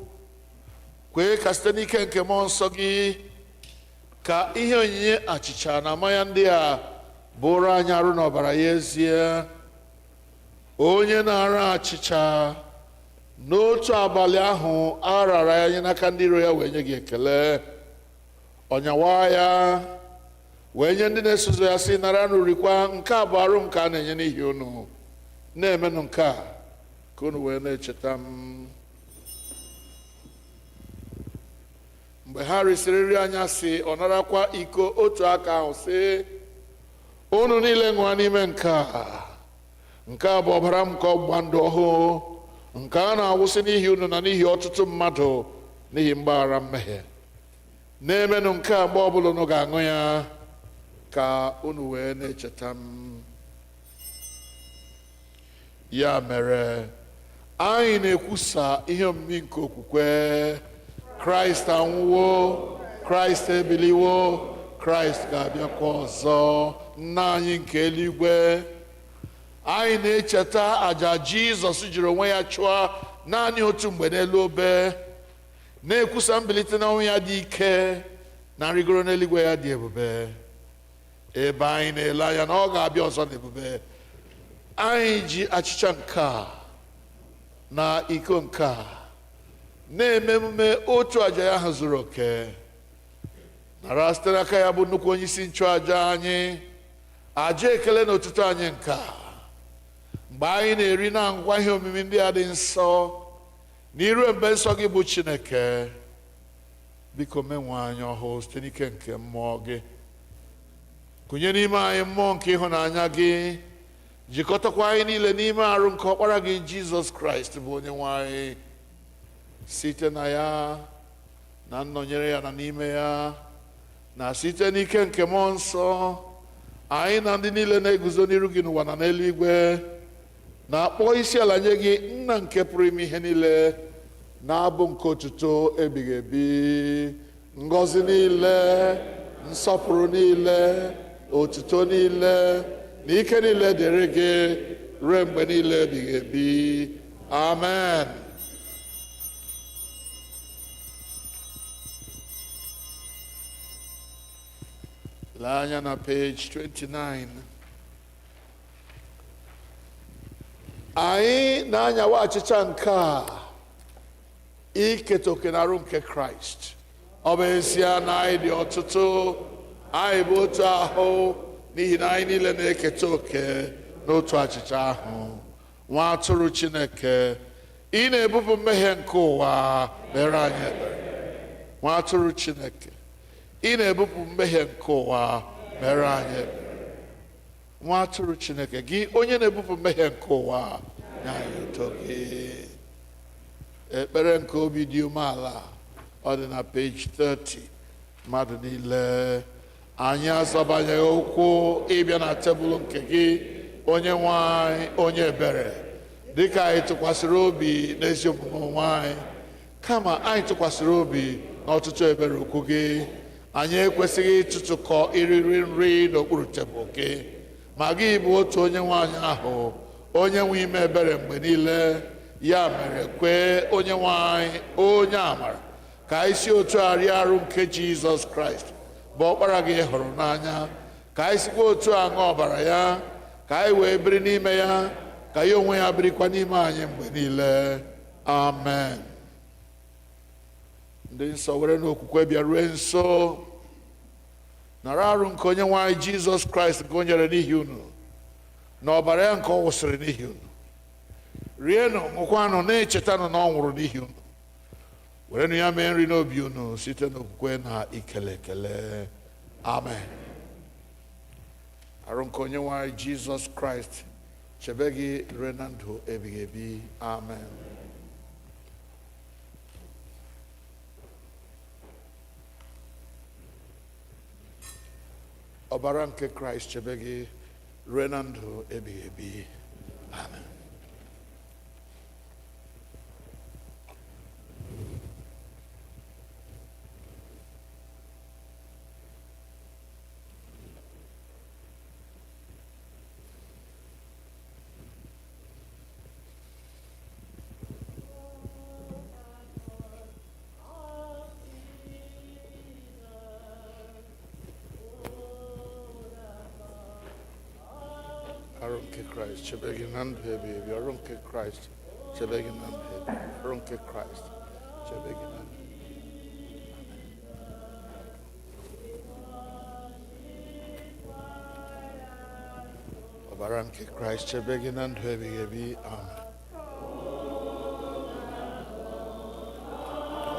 kwee ka site n'ike nke mmụọ nsọ gị, ka ihe onyinye achịcha na mmanya ndị a bụrụ anyị arụ na ọbara ya ezie. Onye na-ara achịcha n'otu abalị ahụ a rara ya nye n'aka ndị iro ya, wee nye gị ekele, ọnyawa ya, wee nye ndị na-esozo ya sị, nara nrikwa, nke a bụ arụ nke a na-enye n'ihi unu. Na-emenụ nke a ka unu wee na-echeta m. Mgbe ha risịrị nri anyasị, ọ narakwa iko otu aka ahụ sị, unu niile ṅụọ n'ime nke a bụ ọbara m nke ọgbụgba ndụ ọhụụ, nke a na-awụsị n'ihi unu na n'ihi ọtụtụ mmadụ n'ihi mgbaghara mmehie. Na-emenụ nke a mgbe ọbụla unu ga-aṅụ ya, ka unu wee na-echeta m. Ya mere anyị na-ekwusa ihe omimi nke okwukwe. Kraịst anwụwo, Kraịst ebiliwo, Kraịst ga-abịakwa ọzọ. Nna anyị nke eluigwe, anyị na-echeta àjà Jizọs jiri onwe ya chụọ naanị otu mgbe n'elu obe, na-ekwusa mbilite n'ọnwụ ya dị ike na nrịgoro n'eluigwe ya dị ebube, ebe anyị na-ele anya na ọ ga-abịa ọzọ n'ebube. Anyị ji achịcha nke a na iko nke a na-eme emume otu àjà ya ahụ zuru oke, nara site n'aka ya bụ nnukwu onye isi nchụàjà anyị àjà ekele na otuto anyị nke a. Mgbe anyị na-eri na ngwa ihe omimi ndị a dị nsọ n'iru mbe nsọ gị bụ Chineke, biko menwe anyị ọhụụ site n'ike nke mmụọ gị, kụnye n'ime anyị mmụọ nke ịhụnanya gị, jikọtakwa anyị niile n'ime arụ nke ọkpara gị Jizọs Kraịst bụ onye nwe anyị. Site na ya na nnọnyere ya na n'ime ya na site n'ike nke mmụọ nsọ, anyị na ndị niile na-eguzo n'iru gị n'ụwa na n'eluigwe na-akpọ isi ala nye gị, Nna nke pụrụ ime ihe niile, na-abụ nke otuto ebighị ebi. Ngọzi niile, nsọpụrụ niile, otuto niile na ike niile dịrị gị ruo mgbe niile ebighị ebi. Amen. Lee anya na page 29. Anyị na-anyawa achịcha nke a iketa oke n'arụ nke Kraịst. Ọ bụ ezie na anyị dị ọtụtụ, anyị bụ otu ahụ n'ihi na anyị niile na-eketa oke n'otu achịcha ahụ. Nwa atụrụ Chineke, ị na-ebupụ mmehie nke ụwa, mere anyị ebere. Nwa atụrụ Chineke, ị na-ebupụ mmehie nke ụwa, mere anyị ebere. Nwa atụrụ Chineke, gị onye na-ebupụ mmehie nke ụwa, nye anyị udo gị. Ekpere nke obi dị umeala, ọ dị na page 30. Mmadụ niile, anyị azọbanyeghị ụkwụ ịbịa na tebụl nke gị, onye nwe anyị, onye ebere, dịka anyị tụkwasịrị obi n'ezi omume onwe anyị, kama anyị tụkwasịrị obi n'ọtụtụ ebere okwu gị. Anyị ekwesịghị ịtụtụkọ iriri nri n'okpuru tebụl gị, ma gị bụ otu onye nwe anyị ahụ, onye nwe ime ebere mgbe niile. Ya mere, kwee onye nwe anyị, onye amara, ka anyị si otu a rie arụ nke Jizọs Kraịst bụ ọkpara gị hụrụ n'anya, ka anyị sikwa otu a ṅụọ ọbara ya, ka anyị wee biri n'ime ya, ka ya onwe ya birikwa n'ime anyị mgbe niile. Amen. Ndị nsọ were n'okwukwe bịarue nso, nara arụ nke onye nwe anyị Jizọs Kraịst nke o nyere n'ihi unu, na ọbara ya nke ọ wụsịrị n'ihi unu. Rienụ, ṅụkwanụ, na-echetanụ na ọ nwụrụ n'ihi unu. Werenụ ya mee nri n'obi unu site n'okwukwe na ikele ekele. Amen. Arụ nke onye nwe anyị Jizọs Kraịst chebe gị ruo na ndụ ebighị ebi. Amen. Ọbara nke Kraịst chebe gị ruo na ndụ ebighị ebi. Amen. Arụ nke Kraịst chebe gị na ndụ ebighị ebi. Arụ nke Kraịst chebe gị na ndụ ebighị ebi. Arụ nke Kraịst chebe gị na ndụ. Ọbara nke Kraịst chebe gị na ndụ ebighị ebi. Amen.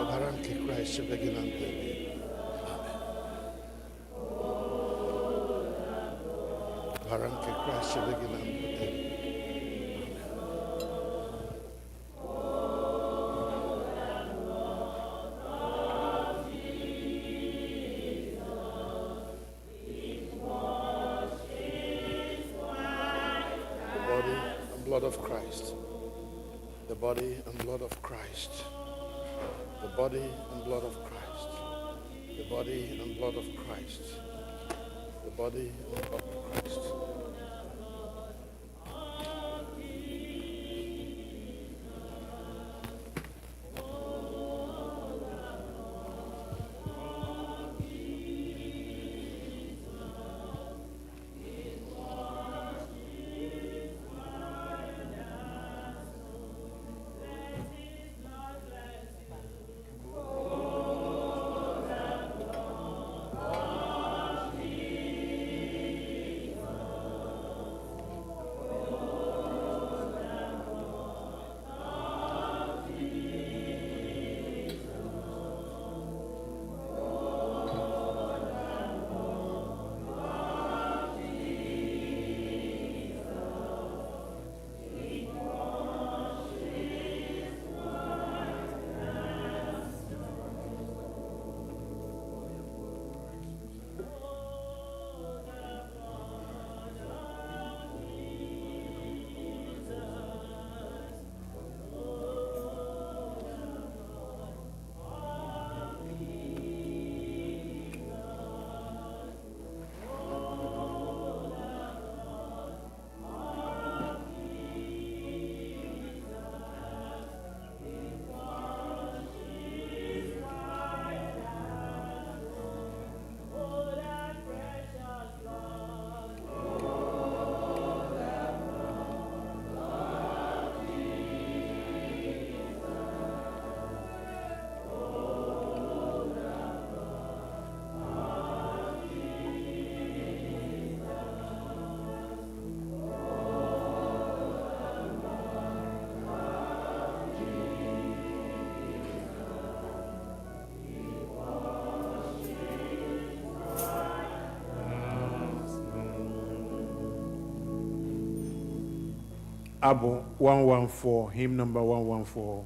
Ọbara nke Kraịst chebe gị na ndụ ebighị ebi. Ọbara nke Kraịst chebe gị na ndụ ebighị ebi. Blood of Christ, the body and blood of Christ, the body and blood of Christ, the body and blood of Christ. the body and the blood of Christ. Abu 114, hymn number 114.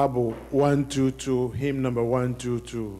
Abu 122, hymn number 122.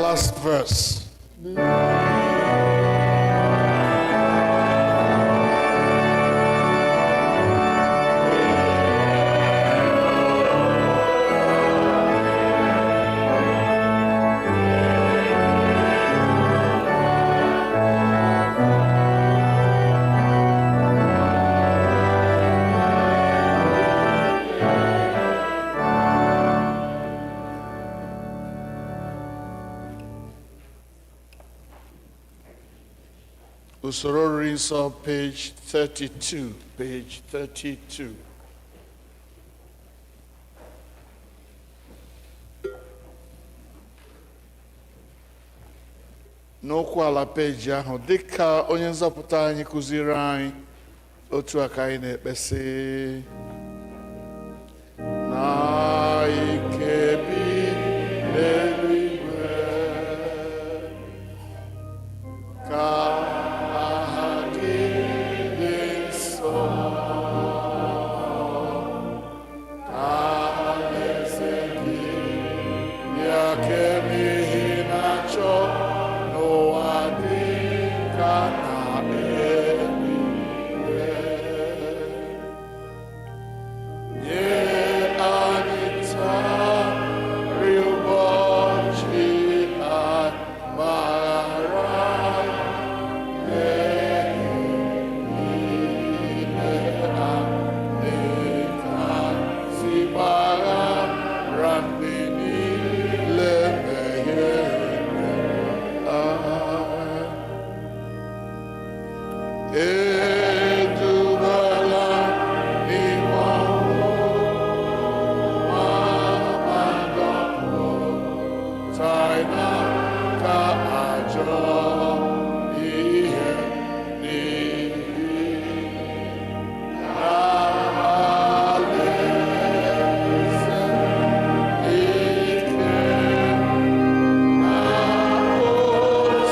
last verse. Usoro Rinso, page 32, page 32. N'okwu ala peji ahụ dịka onye nzọpụta anyị kụziri anyị otu aka anyị na-ekpesị na ike bi n'eluigwe ka nye anyị taa ụbọchị agbara niile anyị kasị gbaghara ndị niile mehiere anyị. Edubala n'ime ọnwụnwa Taina ka ajọ ihe n'ihi alaeze ike na otuto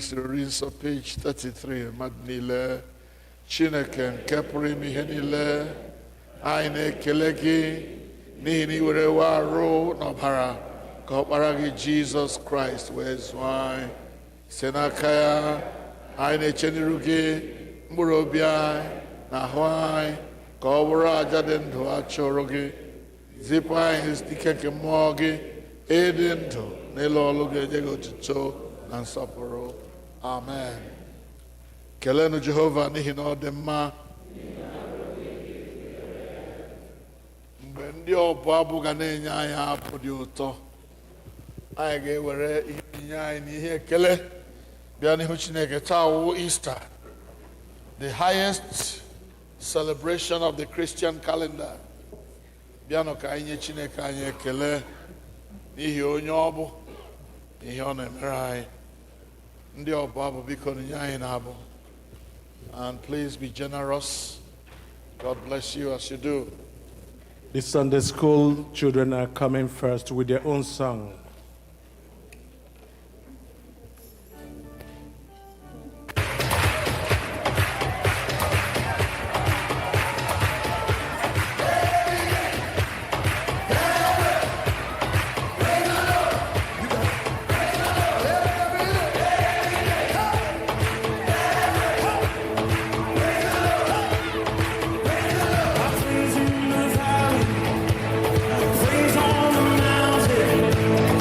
Series of page 33, Madnile, Chineke nke pụrụ ime ihe niile, anyị na-ekele gị n'ihi na i were arụ n'ọbara ka ọkpara gị Jizọs Kraịst wee zụọ anyị. Site n'aka ya, anyị na-eche n'iru gị mkpụrụ obi anyị na ahụ anyị ka ọ bụrụ aja dị ndụ a chụrụ gị. Zipụ anyị ike nke mmụọ gị ịdị ndụ n'ịlụ ọlụ gị, enye gị otuto na nsọpụrụ. Amen. Kelenu Jehova n'ihi na ọ dị mma. Mgbe ndị ọbụ abụ ga na-enye anyị abụ dị ụtọ, anyị ga-ewere ihe onyinye anyị na ihe ekele bịa n'ihu Chineke. Taa wụ Easter, the highest celebration of the Christian calendar. Bịanụ ka anyị nye Chineke anyị ekele n'ihi onye ọ bụ, n'ihe ọ na-emere anyị. Ndị ọbụ abụ biko nye anyị na-abụ. And please be generous. God bless you as you do. The Sunday school children are coming first with their own song. Praise on the mountain.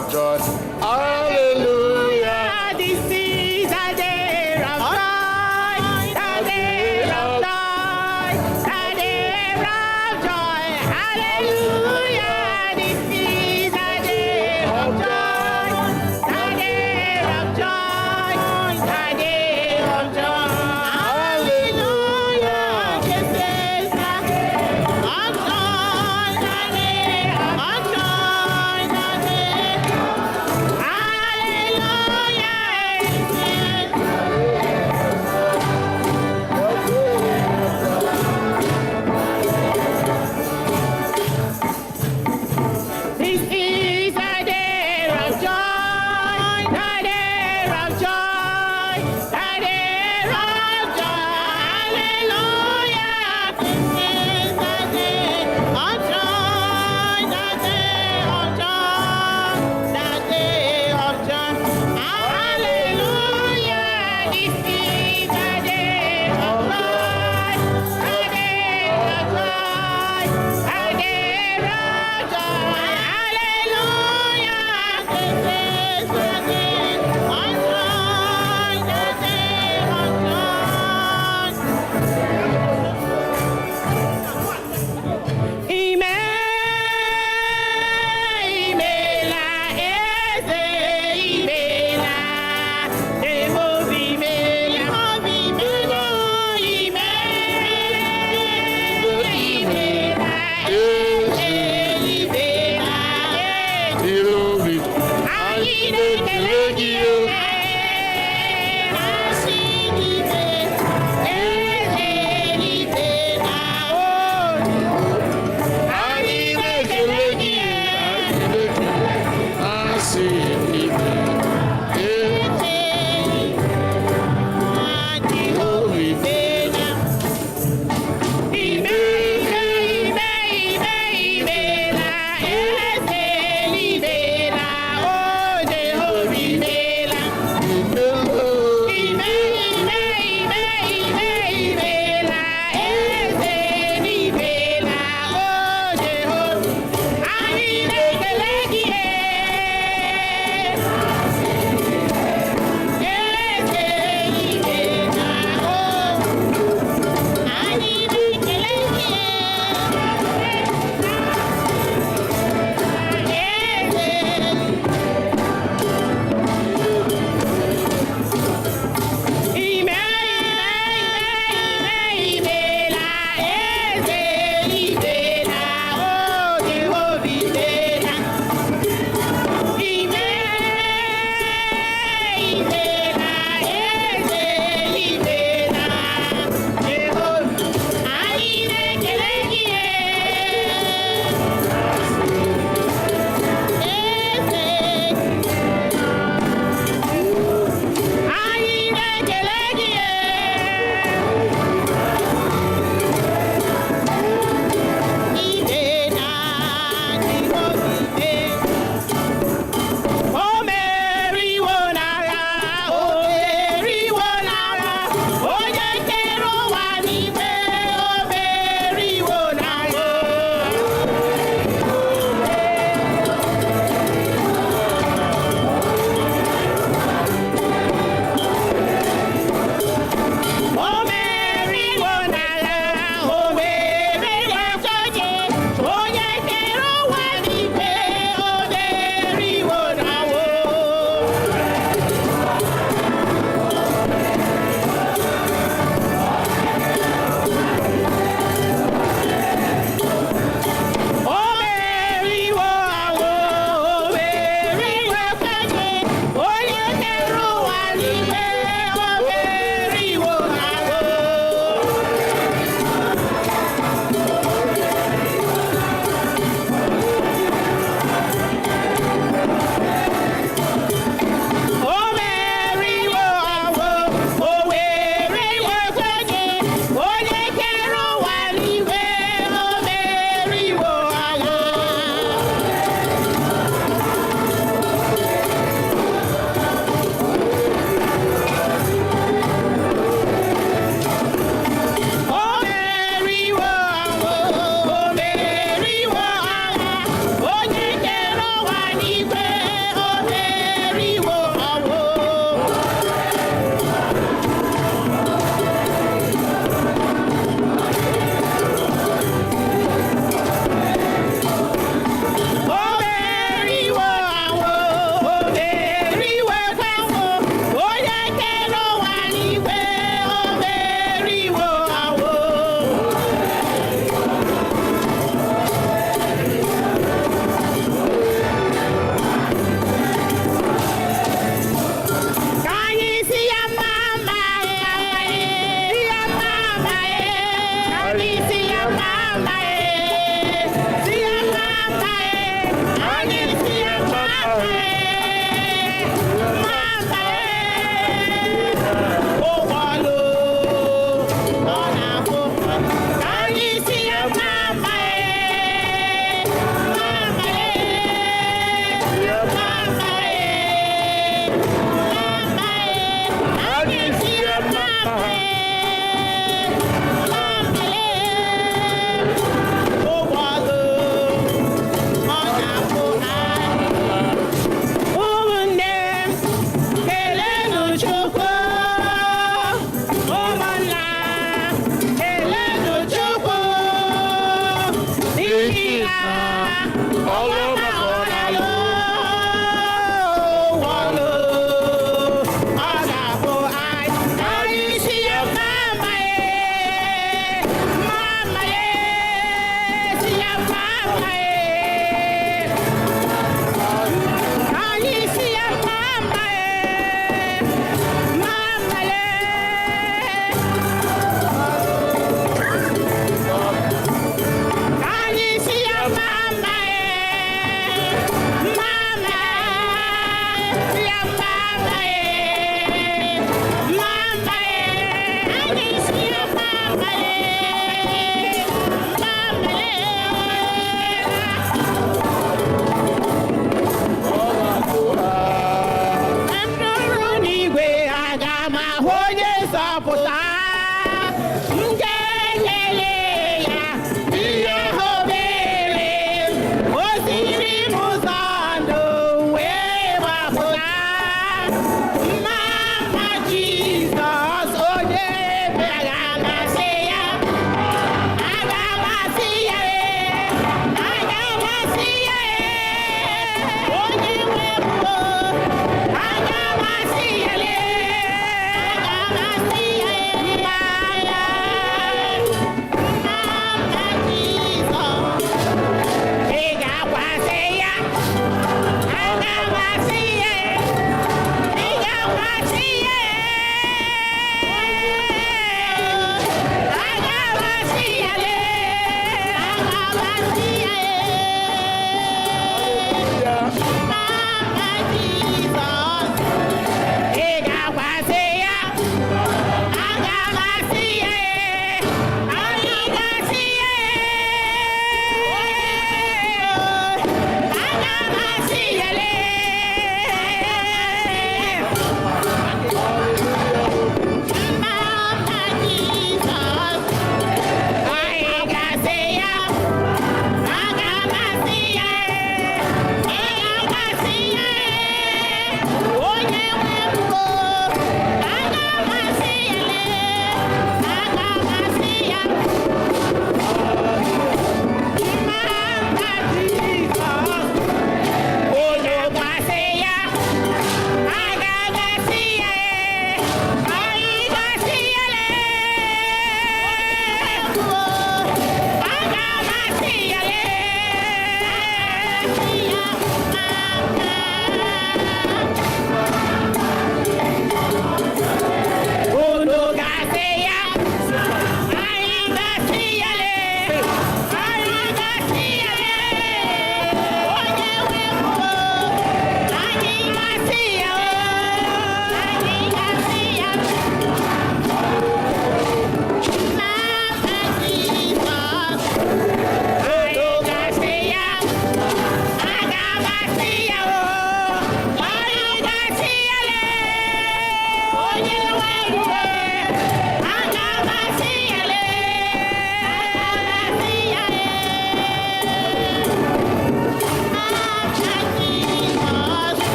of joy. Hallelujah. This is a day of joy, a day of joy, a day of joy. Hallelujah. This is a day of joy, a day of joy, a day of joy. Hallelujah. This is a day of joy, a day of joy, a day. This is a day of joy, a day of joy, a day of joy. Hallelujah. This is a day of joy, a day of joy, a day of joy. Hallelujah. This is a day of joy, a day of joy, a day of joy. Hallelujah. This is a day of joy, a day of joy. Imela eze imela Jehova imela imela imela eze imela anyị na-ekele gị asị gị eze imela anyị na-ekele gị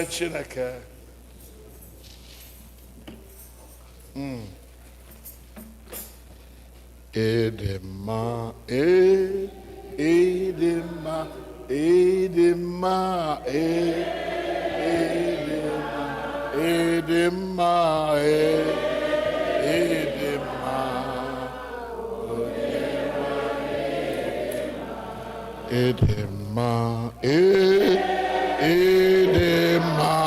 ekele Chineke. Edema, edema, edema, edema, edema, edema, edema,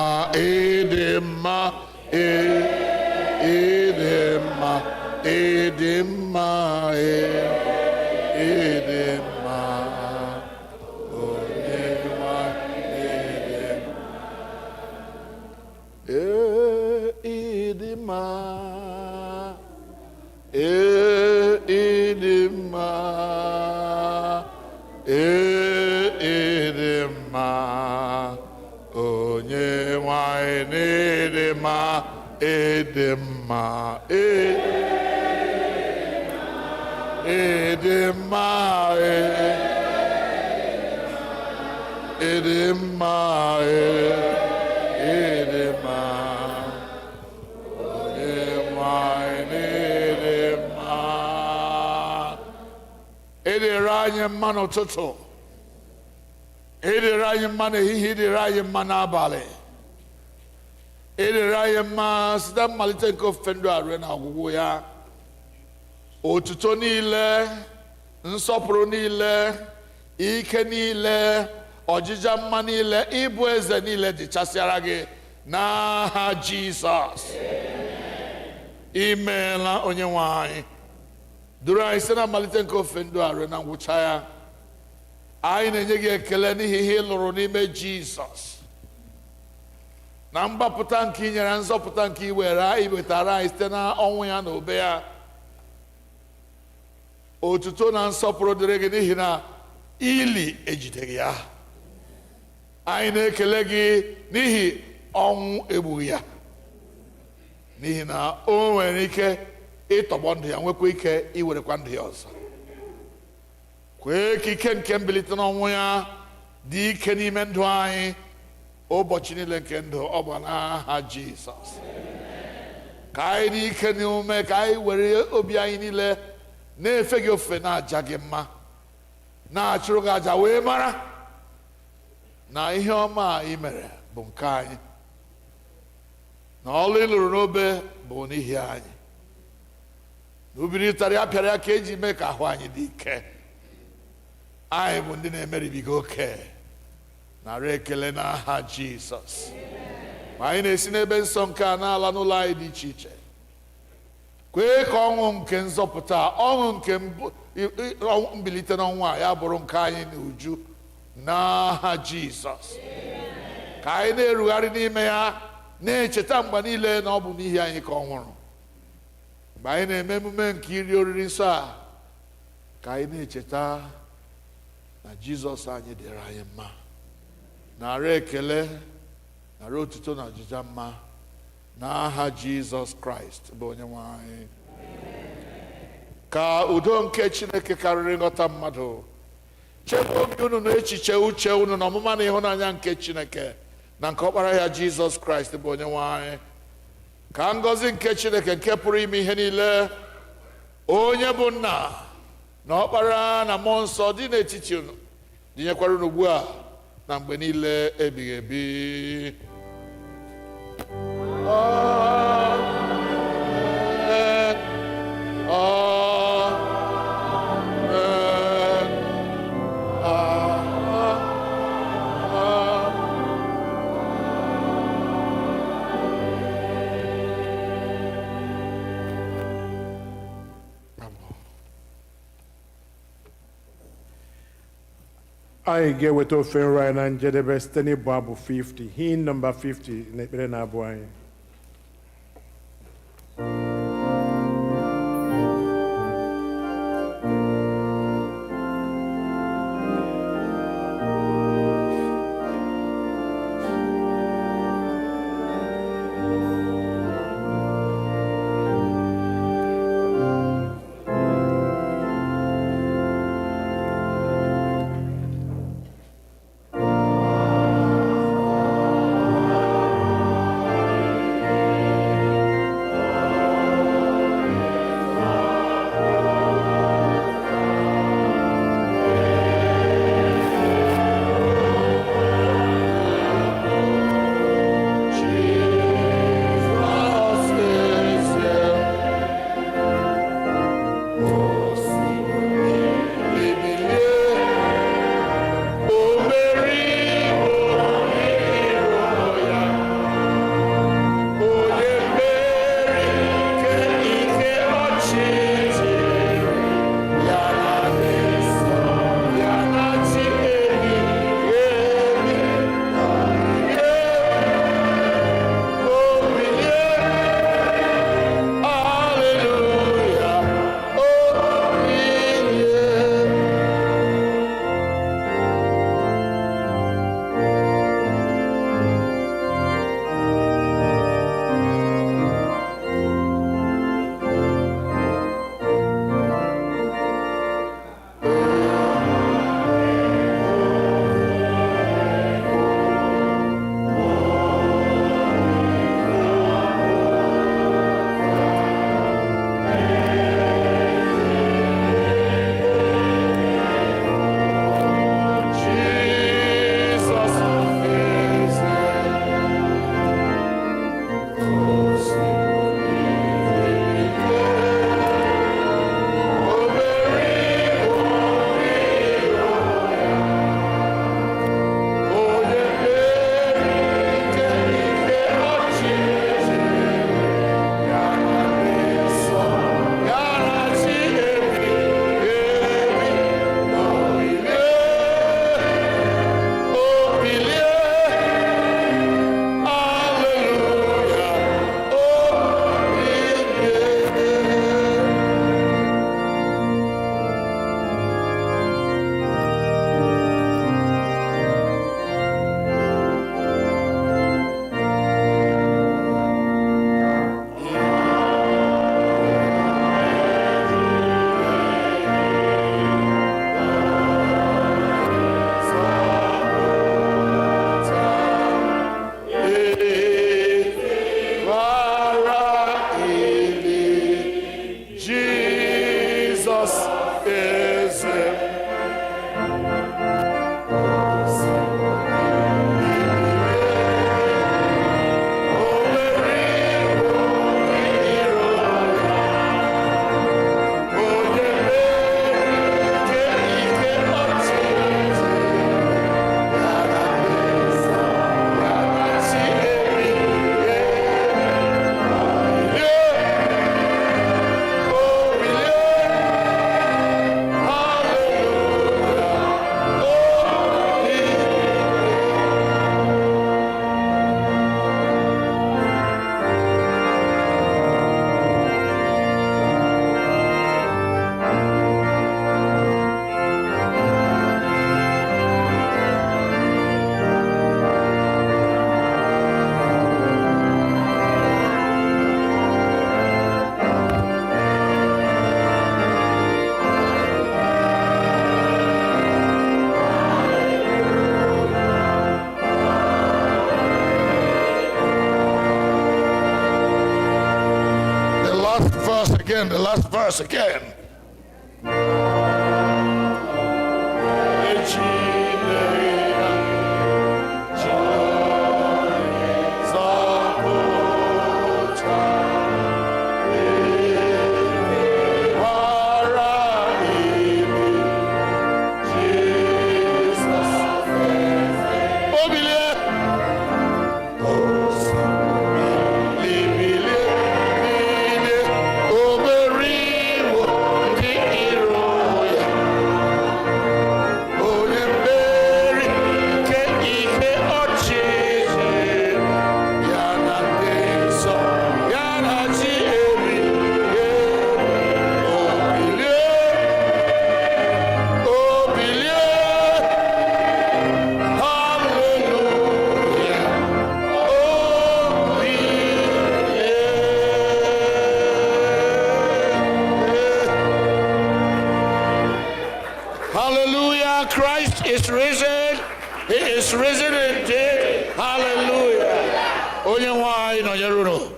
edema, edema, edema, edema, onye nwanyị na-edema, edema, edema, edema, edema, onye nwanyị na-edema. Edere anyị mma n'ụtụtụ, edere anyị mma n'ehihie, edere anyị mma n'abalị, edere anyị mma site mmalite nke ofufe ndụ a ruo na ọgwụgwụ ya. Otuto niile, nsọpụrụ niile, ike niile, ọjịja mma niile, ịbụ eze niile dịchasịara gị n'aha Jizọs. Imeela Onyenwe anyị. Duru anyị site na mmalite nke ofufe ndụ a ruo na ngwụcha ya. Anyị na-enye gị ekele n'ihi ihe ị lụrụ n'ime Jizọs, na mgbapụta nke inyere, nzọpụta nke iwetara anyị site na ọnwụ ya na obe ya. Otuto na nsọpụrụ dịrị gị n'ihi na ili ejideghị ya. Anyị na-ekele gị n'ihi ọnwụ egbughị ya, n'ihi na o nwere ike ịtọgbọ ndụ ya, nwekwa ike iwerekwa ndụ ya ọzọ. Kwee ka ike nke mbilite n'ọnwụ ya dị ike n'ime ndụ anyị ụbọchị niile nke ndụ, ọ bụ n'aha Jizọs. Ka anyị dị ike n'ume, ka anyị were obi anyị niile na-efe gị ofufe, na-aja gị mma, na-achụrụ gị aja, wee mara na ihe ọma ị mere bụ nke anyị, na ọlụ ị lụrụ n'obe bụ n'ihi anyị, na ubiri ịtarị apịara ya ka eji mee ka ahụ anyị dị ike. Anyị bụ ndị na-emeribiga oke. Nara ekele n'aha Jizọs. Ma anyị na-esi n'ebe nsọ nke a na-ala n'ụlọ anyị dị iche iche, kwee ka ọṅụ nke nzọpụta, ọṅụ nke mbilite n'ọnwụ a ya bụrụ nke anyị n'uju n'aha Jizọs. Ka anyị na-erugharị n'ime ya, na-echeta mgbe niile na ọ bụ n'ihi anyị ka ọ nwụrụ. Mgbe anyị na-eme emume nke iri oriri nsọ a, ka anyị na-echeta na Jizọs anyị dịrị anyị mma. Nara ekele, nara otuto na ọjịja mma n'aha Jizọs Kraịst bụ Onyenwe anyị. Ka udo nke Chineke karịrị nghọta mmadụ chebe obi unu na echiche uche unu na ọmụma na ịhụnanya nke Chineke na nke ọkpara ya Jizọs Kraịst bụ Onyenwe anyị. Ka ngọzi nke Chineke nke pụrụ ime ihe niile, onye bụ Nna na Ọkpara na Mmụọ Nsọ dị n'etiti unu, dịnyekwara unu ugbu a na mgbe niile ebighị ebi. Amen. Amen. Anyị ga-eweta ofe nro anyị na njedebe site n'ịbụ abụ 50, hymn number 50 na ekpere na-abụ anyị. Again, the last verse again. Hallelujah, Christ is risen. He is risen indeed. Hallelujah. Onye nwanyị nọ nyere unu.